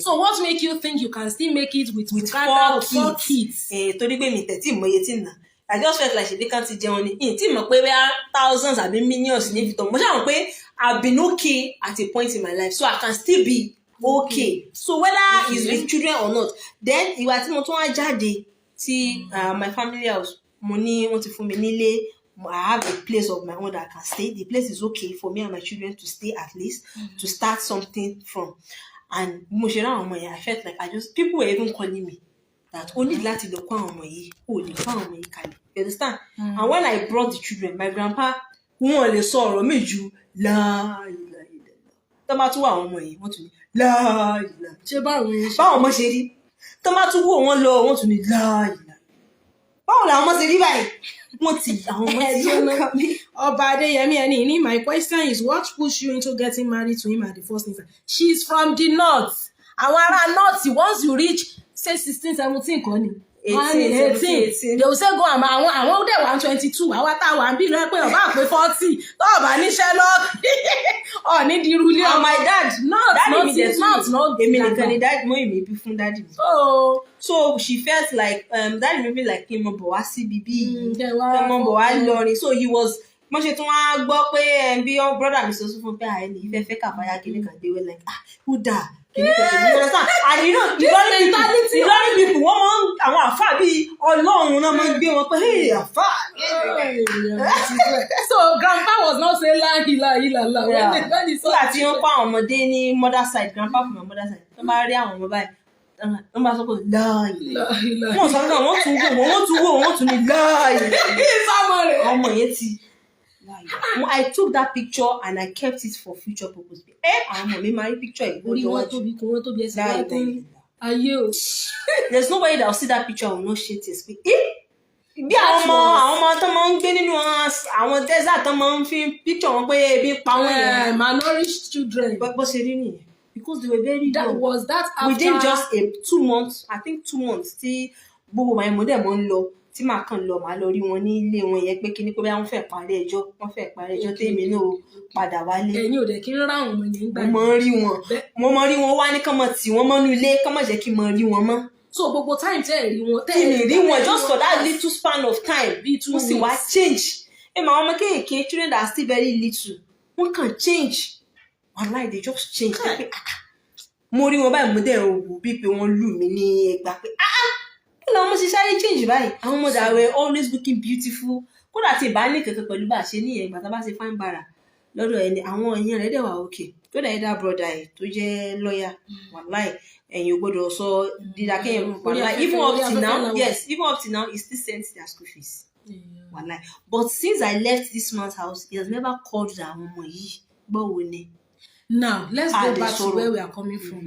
[SPEAKER 2] so what make you think you can still make it with 4 kids?
[SPEAKER 1] I just felt like she can't see Johnny. Thousands have been millions in it. I've been okay at a point in my life, so I can still be okay. So whether it's with children or not, then you are see my family house money want to for me. I have a place of my own that I can stay. The place is okay for me and my children to stay at least to start something from. And I felt like people were even calling me that only lati lo kwa omo yi o le fa omo yi kale. You understand? And when I brought the children, my grandpa won le sọ ọ̀rọ̀ mi ju la ilaha illallah. Tó bá tún wá àwọn ọmọ yìí wọ́n tún ní la ilaha.
[SPEAKER 2] Ṣé báwo
[SPEAKER 1] ọmọ ṣe rí? Tó bá tún wò wọ́n lọ wọ́n tún ní la ilaha. Báwo la ọmọ ṣe rí báyìí?
[SPEAKER 2] Oba Adeyemi Eni, my question is, what pushed you into getting married to him at the first instance? She's from the north. Àwọn ará north, once you reach, say 16, 17, 18. They will say go and àwọn dẹ̀ 122. Àwọn táwọn àbí lọ pé ọba pé 40. Tó ọba níṣẹ́ lọ. Ọ ní di rúlé.
[SPEAKER 1] And my dad,
[SPEAKER 2] not
[SPEAKER 1] èmi nìkan ni dad mo ìmì bí fún daddy. So she felt like daddy maybe like kí n mọ bọ̀ wá sí bíbí. Kí n mọ bọ̀ wá lọrin. So he was mo ṣe tún wá gbọ́ pé bí brother mi sọ fún pé ẹni ìfẹ́ kàfáyà kìíní kan they were like who da kìíní kan understand. And you know the very people wọ́n máa ń àwọn àfáà bíi ọlọ́run náà máa ń gbé wọn pé hey àfáà.
[SPEAKER 2] So grandpa was not saying la ilaha.
[SPEAKER 1] When he saw àti wọn pa àwọn ọmọdé ní mother side grandpa from my mother side wọ́n bá rí àwọn ọmọ báyìí wọ́n bá sọ pé láàyè wọ́n sọ pé wọ́n tún ní láàyè ọmọ yẹn ti. I took that picture and I kept it for future purpose. My picture. There's nobody that will see that picture and will not share tears. Bí àwọn ọmọ tó máa ń gbé nínú àwọn desert tó máa ń fi picture wọn pé ebi pa wọ́n yẹn.
[SPEAKER 2] Malnourished children.
[SPEAKER 1] Bó ṣe rí nìyẹn. Because they were very young.
[SPEAKER 2] Was that after?
[SPEAKER 1] Within just 2 months, I think 2 months, tí gbogbo my model máa ń lọ. Tí màá kàn lọ màá lọ rí wọn ní ilé wọn yẹn pé kíní pé wọ́n fẹ́ parí ẹjọ́ tèmi náà padà wálé.
[SPEAKER 2] Ẹ̀yin ò dẹ̀ kí ń rá àwọn ọmọ yẹn gbà.
[SPEAKER 1] Mo mọ rí wọn wá ní kán mọ tí wọ́n mọ́nú ilé kán mọ̀ jẹ́ kí n mọ rí wọn mọ́.
[SPEAKER 2] So gbogbo time tẹ́ ẹ̀ rí wọn.
[SPEAKER 1] Tí mi rí wọn just for that little span of time wọ́n sì wá change. Màá ọmọ kéèké children that are still very little wọ́n kàn change. Wallahi they just change. Mo rí wọn báyìí mo dẹ̀ wò bí pé wọ́n lù mí ní ẹgbàá pé ọmọ ṣe sáré change báyìí àwọn ọmọ that were always looking beautiful kódà tí ìbá ní kankan pẹ̀lú bá a ṣe níyẹn ìgbà tá a bá ṣe fine bara lọ́dọ̀ ẹni àwọn èèyàn rẹ̀ dẹ̀ wà okay tó dẹ̀ ẹ̀dá brother ẹ̀ tó jẹ́ lawyer wàláì ẹ̀yin ò gbọ́dọ̀ sọ dídá kẹ́yìn wàláì even up till now he still sends their school fees wàláì but since I left this man's house he has never called àwọn ọmọ yìí gbọ́wọ́ ni.
[SPEAKER 2] Now let's go back to where we are coming from.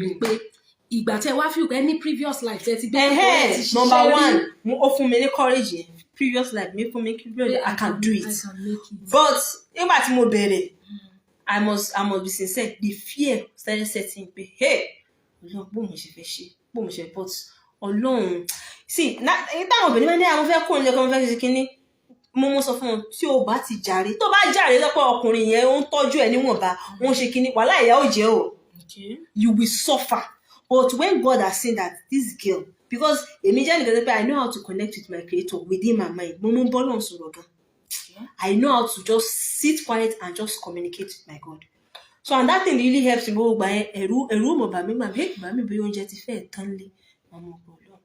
[SPEAKER 2] Ìgbà tẹ́ wá feel any previous life tẹ́ ti gbé
[SPEAKER 1] number one ó fún mi ní courage yẹn previous life mi fún mi courage I can do it but nígbà tí mo bẹ̀rẹ̀ I must be sincere the fear started setting pé hey bó mo ṣe fẹ́ ṣe bó mo ṣe but Ọlọ́run see táwọn obìnrin máa ń ní àwọn fẹ́ kó nílé kan fẹ́ ṣe kínní mo sọ fún wọn tí o bá ti jàre tó bá jàre lọ́pọ̀ ọkùnrin yẹn ó ń tọ́jú ẹ̀ níwọ̀nba wọ́n ṣe kínní wàhálà ìyá ò jẹ́ o you will suffer but when God has seen that this girl because èmi jẹ́ nìkan pé I know how to connect with my creator within my mind mo ń bọ́ lọ́n sọ̀rọ̀ gan I know how to just sit quiet and just communicate with my God so and that thing really helps me gbogbo gbà yẹn ẹ̀rù mọ̀ bàmí gbàmí bí oúnjẹ ti fẹ́ẹ̀ tán lé ọmọ ọgbọ̀n lọ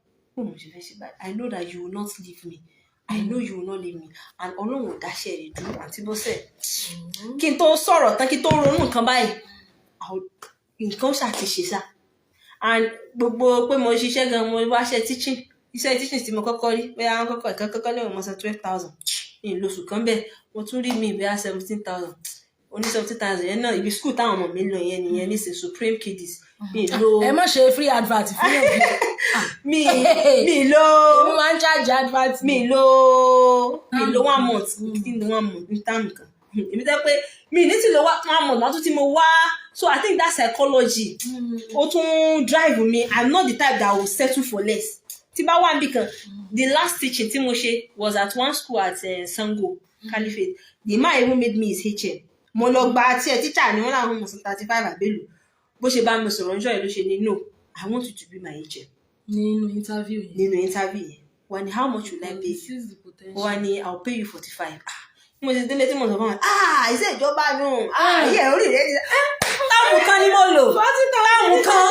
[SPEAKER 1] mo ṣe fẹ́ ṣe báyìí I know that you will not leave me I know you will not leave me and Ọlọ́run ò dáṣẹ́ rẹ̀ dúró àti bọ́sẹ̀ kí n tó sọ̀rọ̀ tán kí n tó ronú nǹkan báyìí nǹkan ṣàti ṣe sá and gbogbo pé mo ṣiṣẹ́ gan mo wá ṣe teaching iṣẹ́ teaching tí mo kọ́kọ́ rí bẹ́ẹ̀ àwọn kọ́kọ́ lẹ́wọ̀n mo san 12,000 ní lóṣù kan bẹ́ẹ̀ mo tún rí mi bẹ́ẹ̀ 17,000 oní 17,000 yẹn náà ibi school táwọn ọmọ mi lọ yẹn nìyẹn ní ṣe Supreme Kiddies mi lo
[SPEAKER 2] ẹ má ṣe free advert fún yẹn
[SPEAKER 1] mi lo
[SPEAKER 2] èmi máa ń charge advert
[SPEAKER 1] mi lo 1 month kí ni 1 month ní táàmù kan èmi tẹ́ pé mi ní tí lo 1 month látún tí mo wá so I think that psychology ó tún drive me I'm not the type that will settle for less tí bá wà níbì kan the last teaching tí mo ṣe was at one school at Sango Caliphate the man even made me his HM mo lọ gba tí teacher ni wọ́n láwọn mọ̀ sí 35 àbẹ́lò bó ṣe bá mi sọ̀rọ̀ ọjọ́ yìí ló ṣe ní no I want you to be my HM
[SPEAKER 2] nínú interview
[SPEAKER 1] yẹn wọ́n ní how much will I pay wọ́n ní I'll pay you 45 mo ṣe délé tí mo sọ fún wọn iṣẹ́ ìjọba náà ayé orí rẹ̀ ni táwọn kan ní mo lò táwọn kan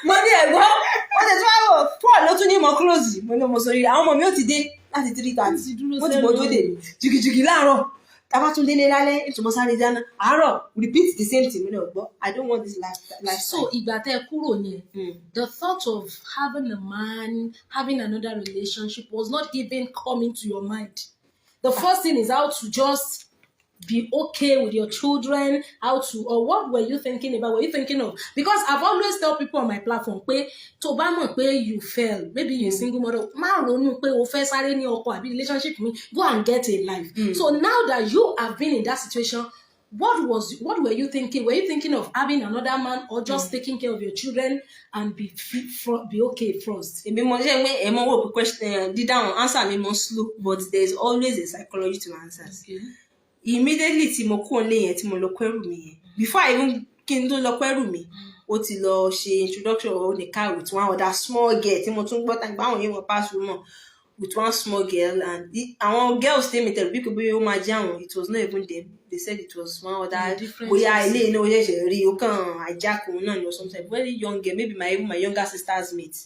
[SPEAKER 1] mo ní ẹ̀gbọ́n wọ́n ṣe tí wọ́n wọ̀ Paul ló tún ní mo close mo ní mo sọ rí àwọn ọmọ mi ò ti dé láti 3:30 wọ́n ti bọ́jú dè mí jìgìjìgì láàárọ̀ tábà tún délé lálẹ́ ìtumọ̀ sáré dáná àárọ̀ repeat the same thing mo ní ọ̀gbọ́n I don't want this life.
[SPEAKER 2] So ìgbà tẹ́ kúrò yẹn the thought of having a man having another relationship was not even coming to your mind. The first thing is how to just be okay with your children, how to, or what were you thinking about? Were you thinking of? Because I've always tell people on my platform, pé tó bá mọ̀ pé you fail, maybe you're a single mother, má ronú pé o fẹ́ sáré ní ọkọ àbí relationship mi, go and get a life. So now that you have been in that situation, what were you thinking? Were you thinking of having another man or just taking care of your children and be okay first?
[SPEAKER 1] Èmi mo ṣe pé ẹ mọ wo question dídáhùn answer mi mo slow but there is always a psychology to answers. Okay. Immediately tí mo kúrò nílé yẹn tí mo lọ kẹ́rù mi yẹn before I even kí n tó lọ kẹ́rù mi ó ti lọ ṣe introduction of the car with one other small girl tí mo tún gbọ́ tàbí àwọn yẹn wọ́n pass through mọ́ with one small girl and àwọn girls tell me tell bí kò bí ó máa jẹ́ àwọn it was not even them they said it was one other bóyá ilé iná ó ṣẹ̀ṣẹ̀ rí ó kàn ajá kan náà ni or something very young girl maybe my younger sister's mate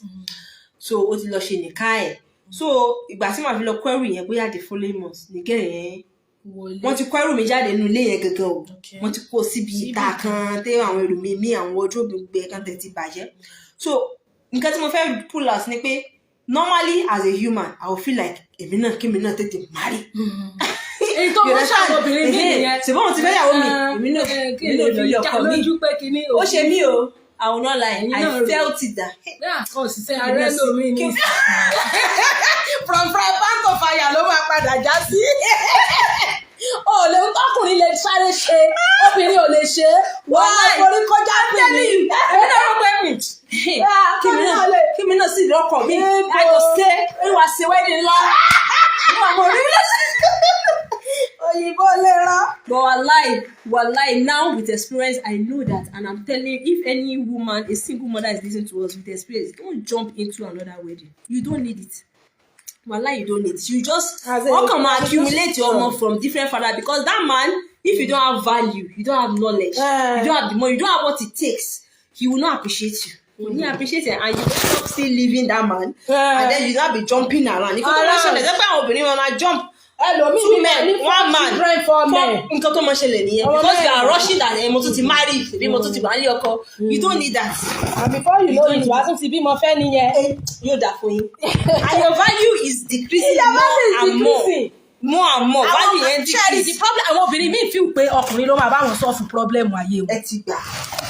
[SPEAKER 1] so ó ti lọ ṣe nìka ẹ̀ so ìgbà tí màá fi lọ kẹ́rù yẹn bóyá the following month nìkẹ́ yẹn wọ́n ti kó ẹrù mi jáde nínú ilé yẹn gangan o wọ́n ti kó síbi ìta kan tẹ àwọn ẹrù mi àwọn wardrobe gbẹ kan tẹ ti bàjẹ́ so nǹkan tí mo fẹ́ pull out ni pé normally as a human I will feel like èmi náà kí mi náà tètè marry.
[SPEAKER 2] èyí tó mọ́ ṣàwọn obìnrin mi nìyẹn
[SPEAKER 1] ṣùgbọ́n mo ti fẹ́ yàwó mi èmi náà fi ọkọ mi ó ṣe mí o I will not lie I felt it that.
[SPEAKER 2] òṣìṣẹ́ ààrẹ lómi ni from fry pan to fire ló máa padà já sí. o lè tọkùnrin lè sáré ṣe obìnrin ò lè ṣe wọ́n máa forí kọjá pè mí.
[SPEAKER 1] èmi náà rọ pé kí mi náà sì lọ́kọ̀ mi àjọ ṣe wíwá sí wedding ńlá níwà mo rí
[SPEAKER 2] òyìnbó lè rán.
[SPEAKER 1] But wallahi now with experience I know that and I'm telling you if any woman a single mother is listening to us with experience don't jump into another wedding you don't need it. Wallahi you don't need it. You just come and accumulate your money from different fathers because that man if you don't have value you don't have knowledge you don't have the money you don't have what it takes he will not appreciate you. When you appreciate it and you stop still leaving that man and then you don't be jumping around. If you don't show that's why obìnrin máa jump. Two men, one man, nǹkan tó máa ṣẹlẹ̀ nìyẹn because you are rushing that mo tún ti marry bí mo tún ti wà ní ọkọ you don't need that.
[SPEAKER 2] And before you know it wàá tún ti bímọ fẹ́ nìyẹn.
[SPEAKER 1] Yóò dà fún yín and your value is decreasing more and more value yẹn decrease.
[SPEAKER 2] The problem àwọn obìnrin mi feel pé ọkùnrin ló máa bá wọn solve problem ayé o.
[SPEAKER 1] ẹ ti gbà.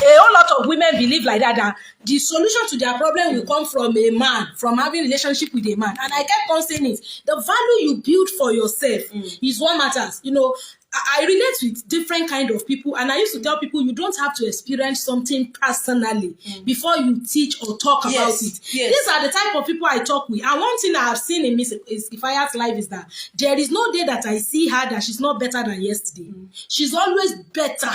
[SPEAKER 2] A whole lot of women believe like that the solution to their problem will come from a man, from having relationship with a man. And I kept on saying it. The value you build for yourself is what matters. You know, I relate with different kind of people, and I used to tell people you don't have to experience something personally before you teach or talk about it.
[SPEAKER 1] Yes.
[SPEAKER 2] These are the type of people I talk with. And one thing I have seen in Miss Ifaya's life is that there is no day that I see her that she's not better than yesterday. She's always better.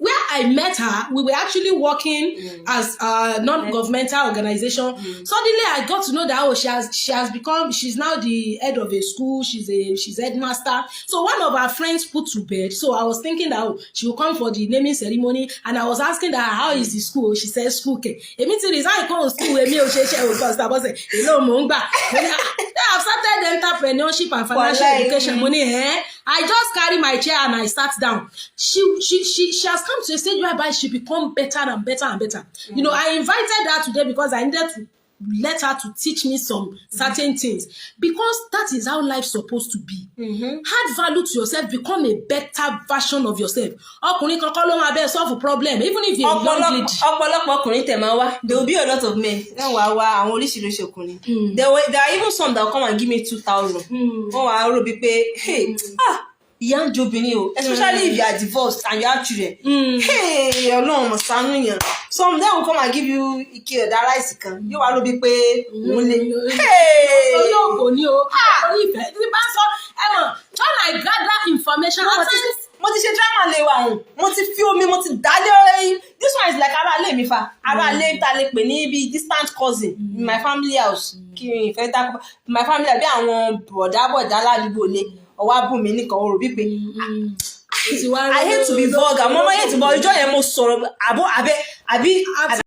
[SPEAKER 2] Where I met her, we were actually working as a non-governmental organization. Suddenly I got to know that she's now the head of a school, she's headmaster. So one of her friends put to bed. So I was thinking that she will come for the naming ceremony, and I was asking her, how is the school? She said school ke. I've started entrepreneurship and financial education money. I just carry my chair and I sat down. She has come to a stage whereby she become better and better and better. You know, I invited her today because I needed to let her to teach me some certain things, because that is how life's supposed to be. Add value to yourself, become a better version of yourself. Ọkùnrin kankan ló máa bẹ́ẹ̀ solve problem, even if you're a young lady.
[SPEAKER 1] Ọ̀pọ̀lọpọ̀ ọkùnrin tẹ̀ máa wá. There will be a lot of men. Wá àwọn oríṣiríṣi ọkùnrin. There are even some that will come and give me 2,000. Wọ́n wá rò bí pé, hey, ìyá ń jobìnrin o, especially if you are divorced and you have children. Hey, Ọlọ́run mọ̀ ṣàánú yẹn. Some of them will come and give you ike ọ̀dà rice kan. Yóò wá rò bí pé òun lè.
[SPEAKER 2] Olóògùn ni o. Orí ìfẹ́ tí bá sọ ẹ̀mọ̀ when I gather information.
[SPEAKER 1] Mo ti ṣe drama lé wa hùn. Mo ti fi omi, mo ti dálé. This one is like ara ilé mi fa. Ara ilé ta lè pè ní bí distant cousin in my family house. Kí n fẹ́ dákọ̀. My family àbí àwọn bọ̀dá ládùúgbò lé. Ọwọ́ abúmi nìkan o rò bí pé I hate to be vulgar. Mo máa hate to, but ìjọ yẹn mo sọ̀rọ̀ àbí